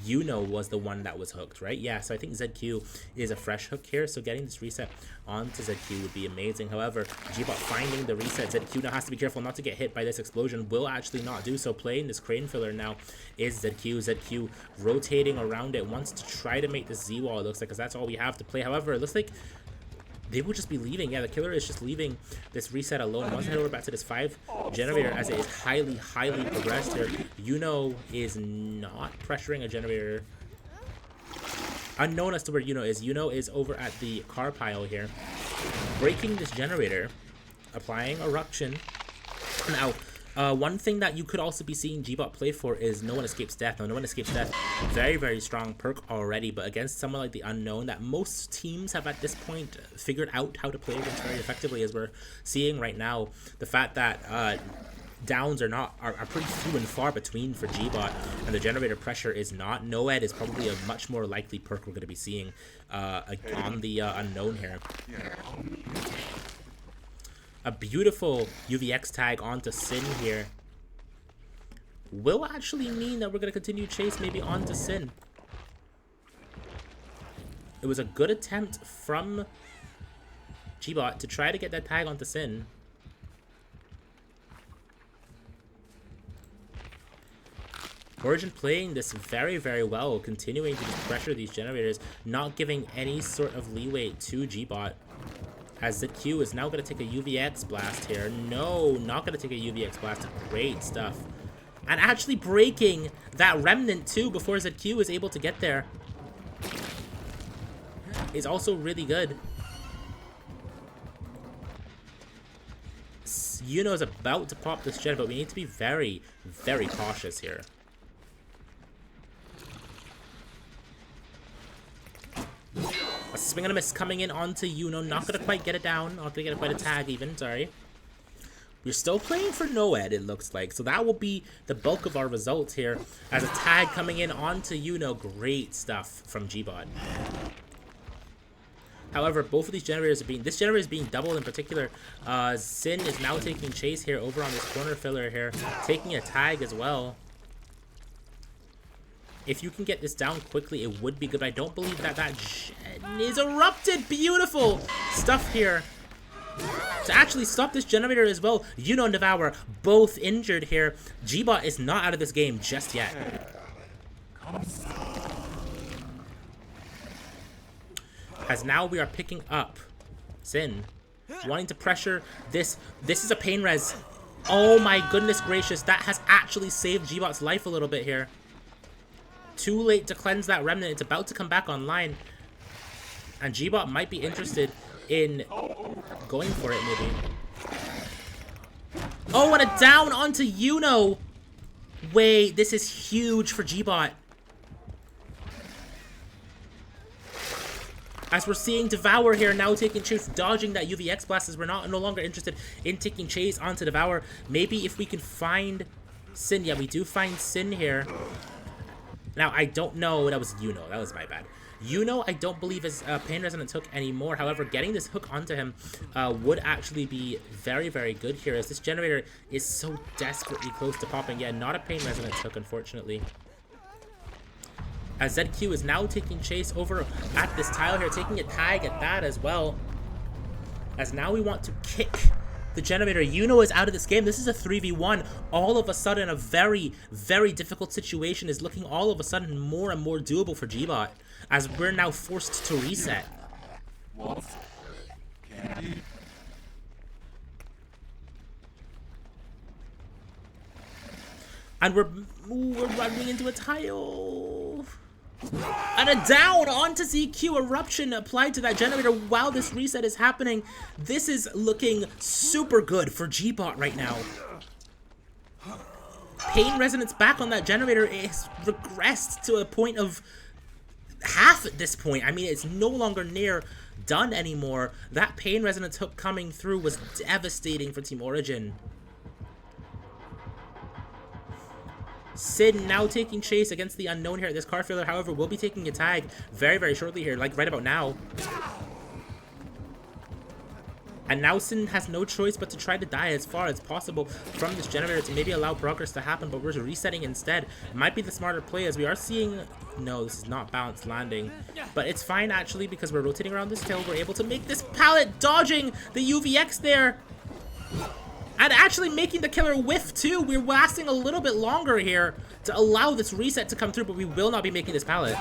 was the one that was hooked, right? Yeah, so I think ZQ is a fresh hook here, so getting this reset onto ZQ would be amazing. However, Gbot finding the reset. ZQ now has to be careful not to get hit by this explosion. Will actually not do so. Playing this crane filler now is ZQ. ZQ rotating around it, wants to try to make this Z-wall, it looks like, because that's all we have to play. However, it looks like they will just be leaving. Yeah, the killer is just leaving this reset alone. Once I head over back to this 5 generator, as it is highly, highly progressed here. Is not pressuring a generator. Unknown as to where is. Is over at the car pile here. Breaking this generator. Applying Eruption. Now, one thing that you could also be seeing Gbot play for is No One Escapes Death. Now, No One Escapes Death, very, very strong perk already, but against someone like the Unknown that most teams have at this point figured out how to play against very effectively, as we're seeing right now. The fact that downs are pretty few and far between for Gbot, and the generator pressure is not. Noed is probably a much more likely perk we're going to be seeing on the Unknown here. A beautiful UVX tag onto Sin here will actually mean that we're going to continue chase maybe onto Sin. It was a good attempt from Gbot to try to get that tag onto Sin. Origin playing this very, very well, continuing to just pressure these generators, not giving any sort of leeway to Gbot. As ZQ is now going to take a UVX blast here. No, not going to take a UVX blast. Great stuff. And actually breaking that remnant too before ZQ is able to get there is also really good. Is about to pop this gen, but we need to be very, very cautious here. A swing and a miss coming in onto not going to quite get it down. Not going to get quite a tag even, sorry. We're still playing for Noed, it looks like. So that will be the bulk of our results here. As a tag coming in onto Great stuff from Gbot. However, both of these generators are being... This generator is being doubled in particular. Sin is now taking chase here over on this corner filler here. Taking a tag as well. If you can get this down quickly, it would be good. But I don't believe that gen is erupted. Beautiful stuff here to actually stop this generator as well. And Devour both injured here. Gbot is not out of this game just yet. As now we are picking up Sin, wanting to pressure this. This is a pain res. Oh my goodness gracious. That has actually saved Gbot's life a little bit here. Too late to cleanse that remnant. It's about to come back online. And Gbot might be interested in going for it, maybe. Oh, and a down onto Wait, this is huge for Gbot. As we're seeing Devour here now taking chase, dodging that UVX blast, as we're no longer interested in taking chase onto Devour. Maybe if we can find Sin. Yeah, we do find Sin here. Now, I don't know. That was That was my bad. I don't believe is Pain Resonance hook anymore. However, getting this hook onto him would actually be very, very good here, as this generator is so desperately close to popping. Yeah, not a Pain Resonance hook, unfortunately. As ZQ is now taking chase over at this tile here, taking a tag at that as well. As now we want to kick the generator. Is out of this game. This is a 3v1. All of a sudden, a very, very difficult situation is looking all of a sudden more and more doable for Gbot, as we're now forced to reset. And we're running into a tile. And a down onto ZQ. Eruption applied to that generator while this reset is happening. This is looking super good for G-Bot right now. Pain resonance back on that generator is regressed to a point of half at this point. I mean, it's no longer near done anymore. That pain resonance hook coming through was devastating for Team Origin. Sin now taking chase against the unknown here. This car failure, however, will be taking a tag very, very shortly here, like right about now. And now Sin has no choice but to try to die as far as possible from this generator to maybe allow progress to happen, but we're resetting instead. It might be the smarter play as we are seeing... No, this is not balanced landing. But it's fine, actually, because we're rotating around this hill. We're able to make this pallet dodging the UVX there. And actually making the killer whiff, too. We're lasting a little bit longer here to allow this reset to come through, but we will not be making this pallet.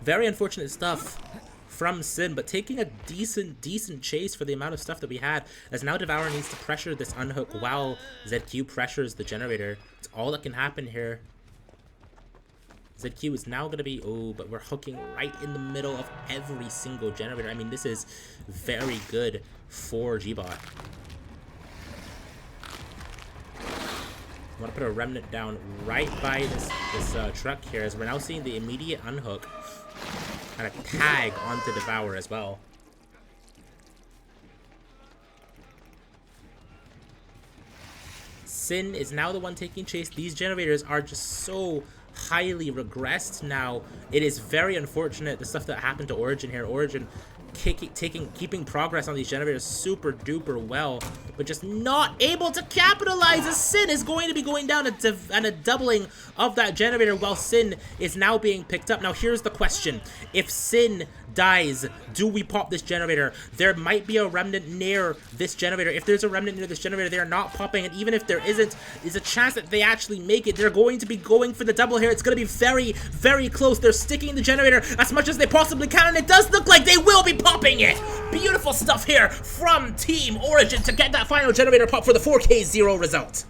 Very unfortunate stuff from Sin, but taking a decent chase for the amount of stuff that we had, as now Devourer needs to pressure this unhook while ZQ pressures the generator. It's all that can happen here. ZQ is now going to be... Oh, but we're hooking right in the middle of every single generator. I mean, this is very good for G-Bot. I want to put a remnant down right by this truck here, as we're now seeing the immediate unhook and a tag onto Devour as well. Sin is now the one taking chase. These generators are just so highly regressed now. It is very unfortunate, the stuff that happened to Origin here. Origin keeping progress on these generators super duper well, but just not able to capitalize, as Sin is going to be going down and a doubling of that generator while Sin is now being picked up. Now here's the question: if Sin dies, do we pop this generator? There might be a remnant near this generator. If there's a remnant near this generator, they are not popping, and even if there isn't, there's a chance that they actually make it. They're going to be going for the double here. It's going to be very, very close. They're sticking the generator as much as they possibly can, and it does look like they will be popping it. Beautiful stuff here from Team Origin to get that final generator pop for the 4K0 result.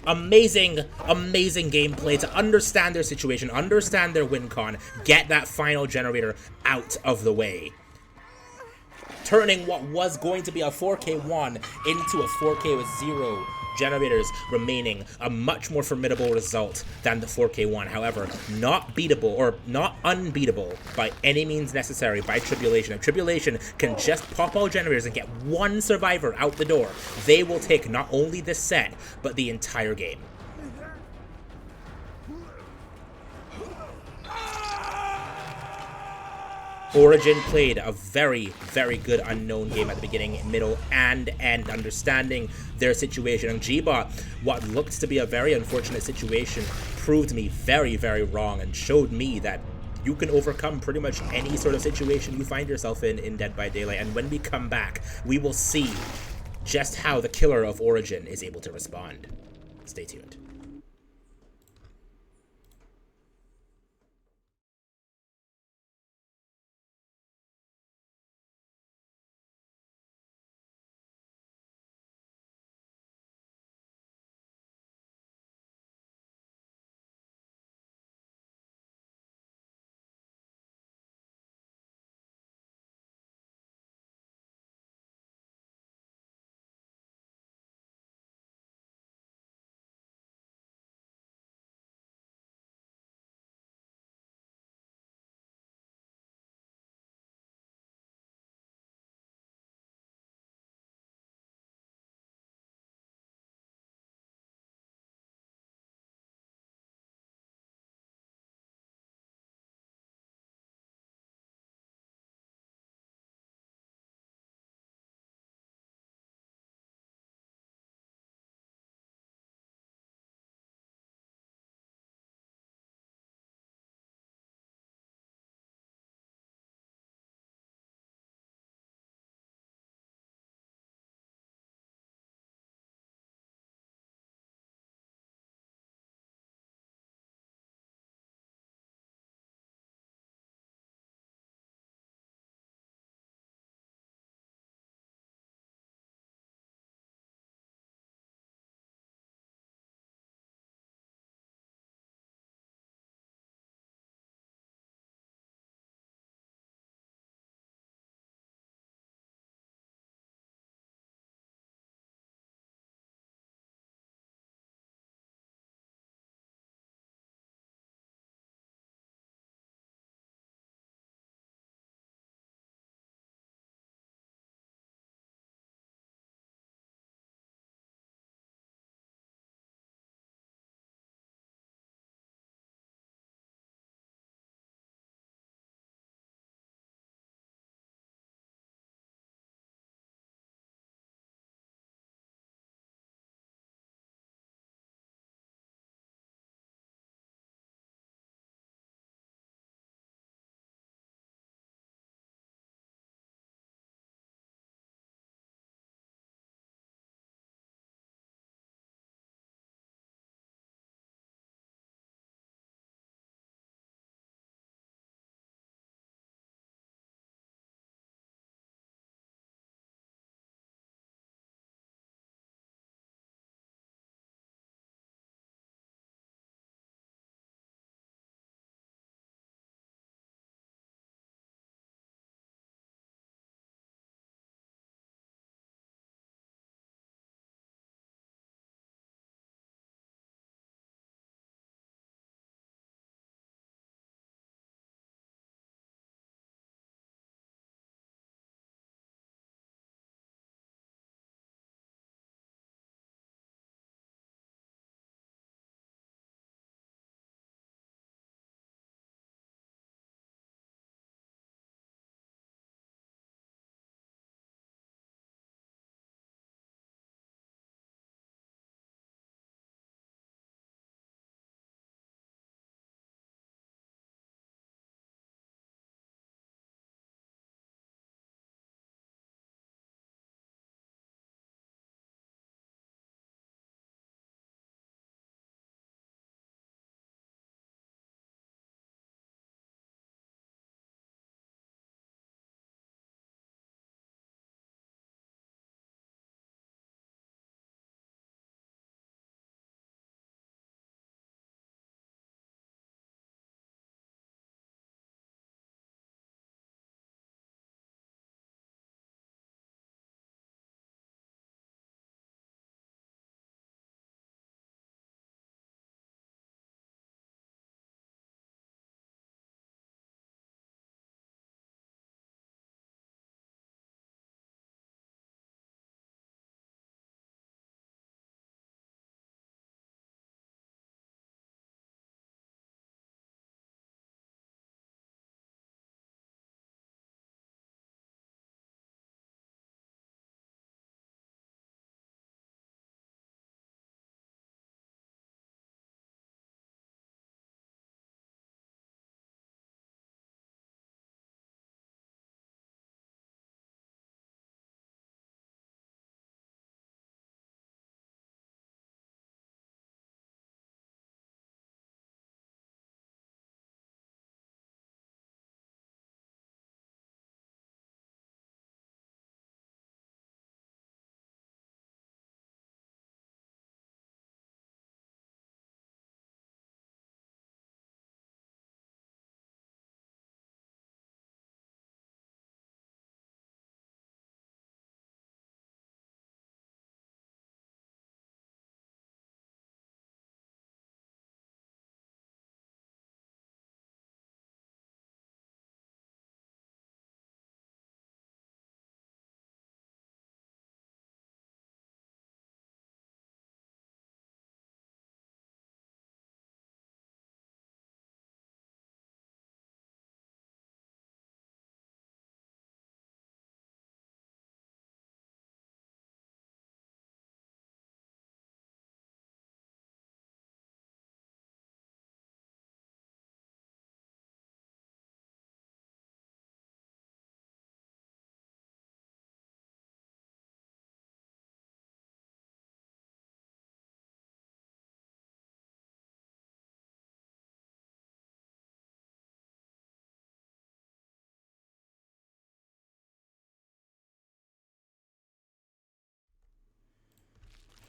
Amazing, amazing gameplay to understand their situation, understand their win con, get that final generator out of the way. Turning what was going to be a 4K1 into a 4K with 0 generators remaining, a much more formidable result than the 4K1. However, not beatable, or not unbeatable by any means necessary by Tribulation. If Tribulation can just pop all generators and get one survivor out the door, they will take not only this set, but the entire game. Origin played a very, very good unknown game at the beginning, middle, and end, understanding their situation. And G-Bot, what looked to be a very unfortunate situation, proved me very, very wrong and showed me that you can overcome pretty much any sort of situation you find yourself in Dead by Daylight. And when we come back, we will see just how the killer of Origin is able to respond. Stay tuned.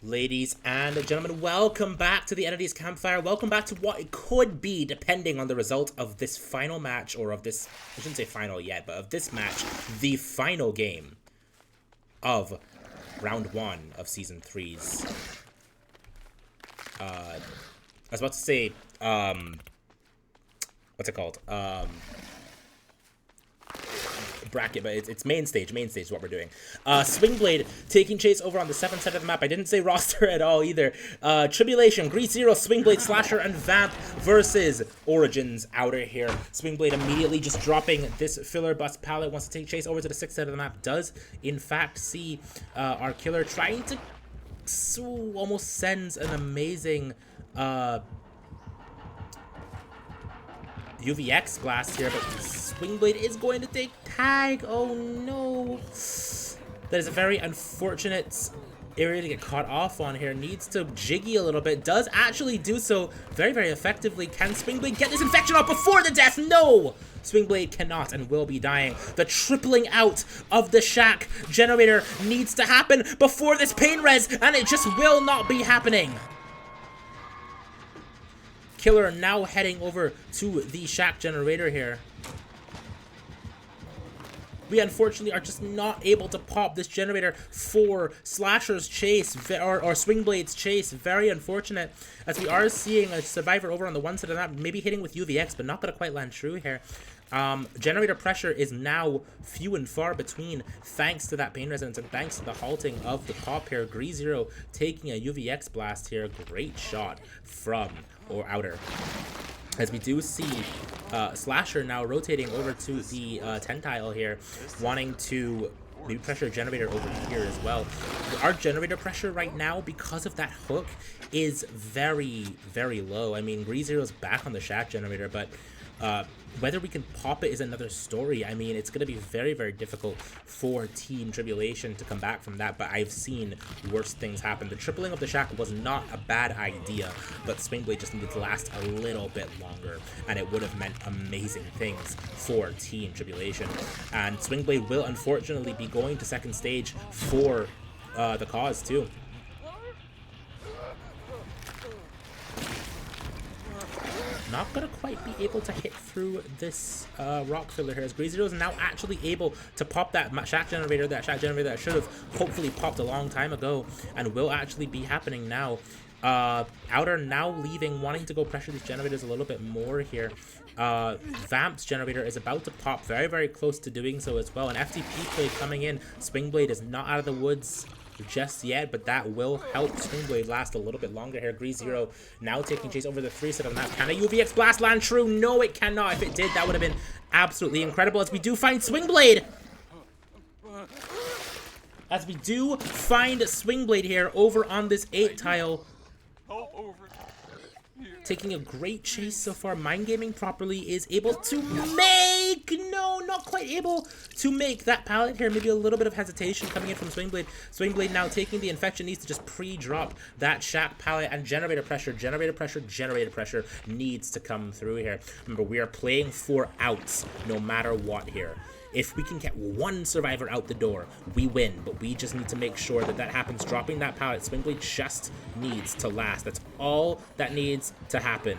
Ladies and gentlemen, welcome back to the Entities Campfire. Welcome back to what it could be, depending on the result of this final match, or of this, I shouldn't say final yet, but of this match, the final game of round 1 of Season 3's. I was about to say, what's it called? Bracket, but it's Mainstage. Mainstage is what we're doing. Swingblade taking chase over on the 7th side of the map. I didn't say roster at all either. Tribulation, Grease Zero, Swingblade, Slasher, and Vamp versus Origins Outer here. Swingblade immediately just dropping this filler bus pallet. Wants to take chase over to the 6th side of the map. Does, in fact, see our killer trying to almost sends an amazing UVX blast here, but Swingblade is going to take tag. Oh no. That is a very unfortunate area to get caught off on here. Needs to jiggy a little bit. Does actually do so very, very effectively. Can Swingblade get this infection off before the death? No! Swingblade cannot and will be dying. The tripling out of the Shack generator needs to happen before this pain res, and it just will not be happening. Killer now heading over to the Shack generator here. We unfortunately are just not able to pop this generator for Slasher's chase, or Swingblade's chase. Very unfortunate, as we are seeing a survivor over on the one side of that, maybe hitting with UVX, but not going to quite land true here. Generator pressure is now few and far between, thanks to that pain resonance and thanks to the halting of the pop here. Grease Zero taking a UVX blast here. Great shot from Outer. As we do see Slasher now rotating over to the 10 tile here, wanting to maybe pressure generator over here as well. Our generator pressure right now, because of that hook, is very, very low. I mean, Grease Zero's back on the Shack generator, but whether we can pop it is another story. I mean, it's going to be very, very difficult for Team Tribulation to come back from that, but I've seen worse things happen. The tripling of the Shack was not a bad idea, but Swingblade just needed to last a little bit longer, and it would have meant amazing things for Team Tribulation. And Swingblade will unfortunately be going to second stage for the cause too. Not gonna quite be able to hit through this rock filler here, as Grease Zero is now actually able to pop that Shack generator that should have hopefully popped a long time ago, and will actually be happening now. Outer now leaving, wanting to go pressure these generators a little bit more here. Vamp's generator is about to pop, very, very close to doing so as well. An FTP play coming in. Swingblade is not out of the woods just yet, but that will help Swingblade last a little bit longer here. Grease Zero now taking chase over the 3 side of the map. Can a UVX blast land true? No, it cannot. If it did, that would have been absolutely incredible, as we do find Swingblade. As we do find Swingblade here over on this 8 tile. Taking a great chase so far. Mind gaming properly, is able to make, no, not quite able to make that pallet here. Maybe a little bit of hesitation coming in from Swingblade. Swingblade now taking the infection, needs to just pre-drop that Shack pallet, and generator pressure needs to come through here. Remember, we are playing for outs no matter what here. If we can get one survivor out the door, we win, but we just need to make sure that that happens. Dropping that pallet, Swingblade just needs to last. That's all that needs to happen.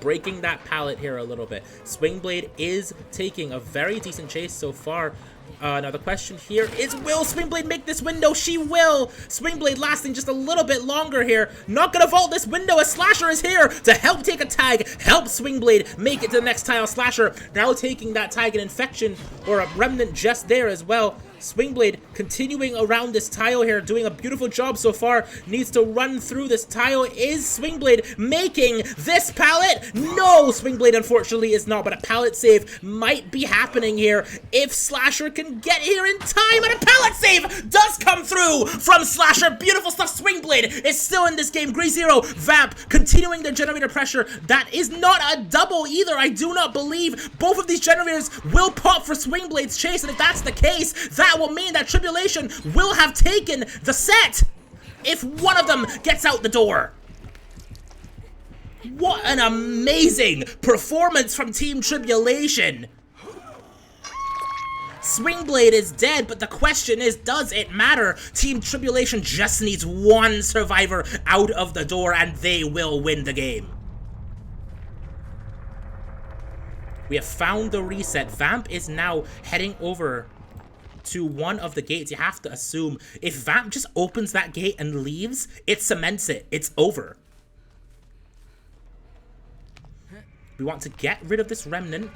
Breaking that pallet here a little bit. Swingblade is taking a very decent chase so far. Now the question here is, will Swingblade make this window? She will! Swingblade lasting just a little bit longer here. Not gonna vault this window, as Slasher is here to help take a tag, help Swingblade make it to the next tile. Slasher now taking that tag, an infection or a remnant just there as well. Swingblade continuing around this tile here, doing a beautiful job so far. Needs to run through this tile. Is Swingblade making this pallet? No, Swingblade unfortunately is not, but a pallet save might be happening here if Slasher can get here in time, and a pallet save does come through from Slasher. Beautiful stuff. Swingblade is still in this game. Grease Zero, Vamp continuing their generator pressure. That is not a double either. I do not believe both of these generators will pop for Swingblade's chase, and if that's the case, that will mean that Tribulation will have taken the set if one of them gets out the door. What an amazing performance from Team Tribulation. Swing Blade is dead, but the question is, does it matter? Team Tribulation just needs one survivor out of the door, and they will win the game. We have found the reset. Vamp is now heading over to one of the gates. You have to assume if Vamp just opens that gate and leaves, it cements it. It's over. We want to get rid of this remnant.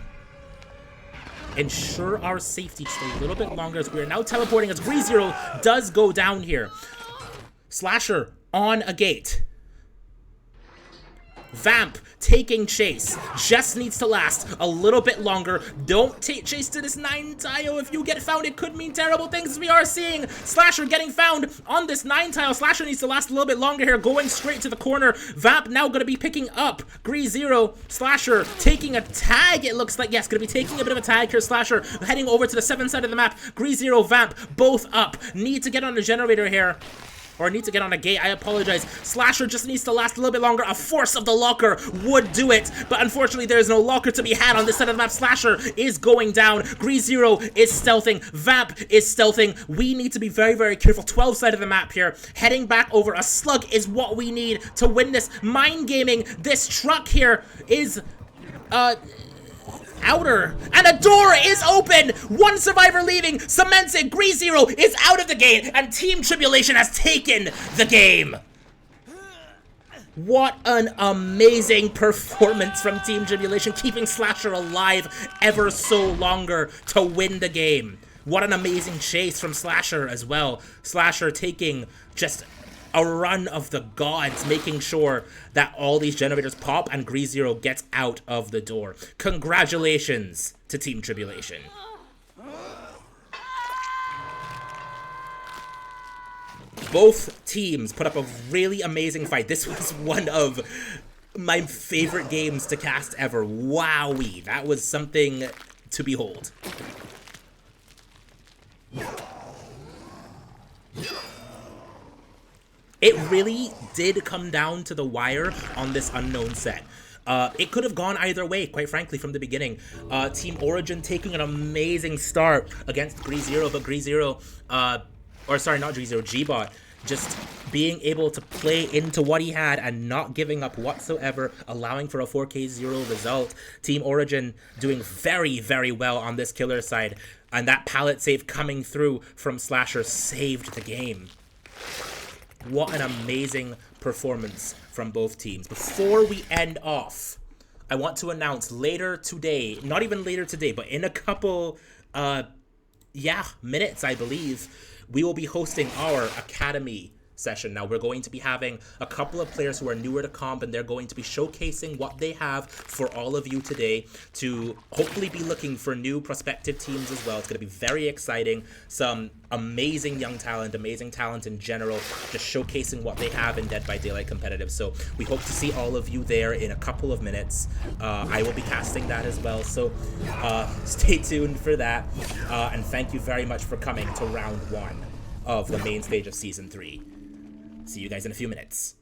Ensure our safety just a little bit longer as we are now teleporting as GreeZero does go down here. Slasher on a gate. Vamp taking chase. Just needs to last a little bit longer. Don't take chase to this 9 tile. If you get found, it could mean terrible things, as we are seeing Slasher getting found on this 9 tile. Slasher needs to last a little bit longer here, going straight to the corner. Vamp now going to be picking up GreeZero. Slasher taking a tag, it looks like. Yes, going to be taking a bit of a tag here. Slasher heading over to the 7th side of the map. GreeZero, Vamp, both up. Need to get on the generator here. Or need to get on a gate, I apologize. Slasher just needs to last a little bit longer. A force of the locker would do it, but unfortunately there is no locker to be had on this side of the map. Slasher is going down. GreeZero is stealthing. Vamp is stealthing. We need to be very, very careful. 12th side of the map here. Heading back over. A slug is what we need to win this. Mind gaming. This truck here is outer, and a door is open. One survivor leaving, cements it. GreeZero is out of the game, and Team Tribulation has taken the game. What an amazing performance from Team Tribulation, keeping Slasher alive ever so longer to win the game. What an amazing chase from Slasher as well. Slasher taking just a run of the gods, making sure that all these generators pop and GreeZero gets out of the door. Congratulations to Team Tribulation. Both teams put up a really amazing fight. This was one of my favorite games to cast ever. Wowee, that was something to behold. It really did come down to the wire on this unknown set. It could have gone either way, quite frankly, from the beginning. Team Origin taking an amazing start against GreeZero, but GreeZero, or sorry, not GreeZero, G-Bot, just being able to play into what he had and not giving up whatsoever, allowing for a 4K0 result. Team Origin doing very, very well on this killer side, and that pallet save coming through from Slasher saved the game. What an amazing performance from both teams. Before we end off, I want to announce later today, not even later today, but in a couple, minutes, I believe, we will be hosting our Academy session. Now, we're going to be having a couple of players who are newer to comp, and they're going to be showcasing what they have for all of you today to hopefully be looking for new prospective teams as well. It's going to be very exciting. Some amazing young talent, amazing talent in general, just showcasing what they have in Dead by Daylight competitive. So we hope to see all of you there in a couple of minutes. I will be casting that as well, so stay tuned for that. And thank you very much for coming to round 1 of the main stage of Season 3. See you guys in a few minutes.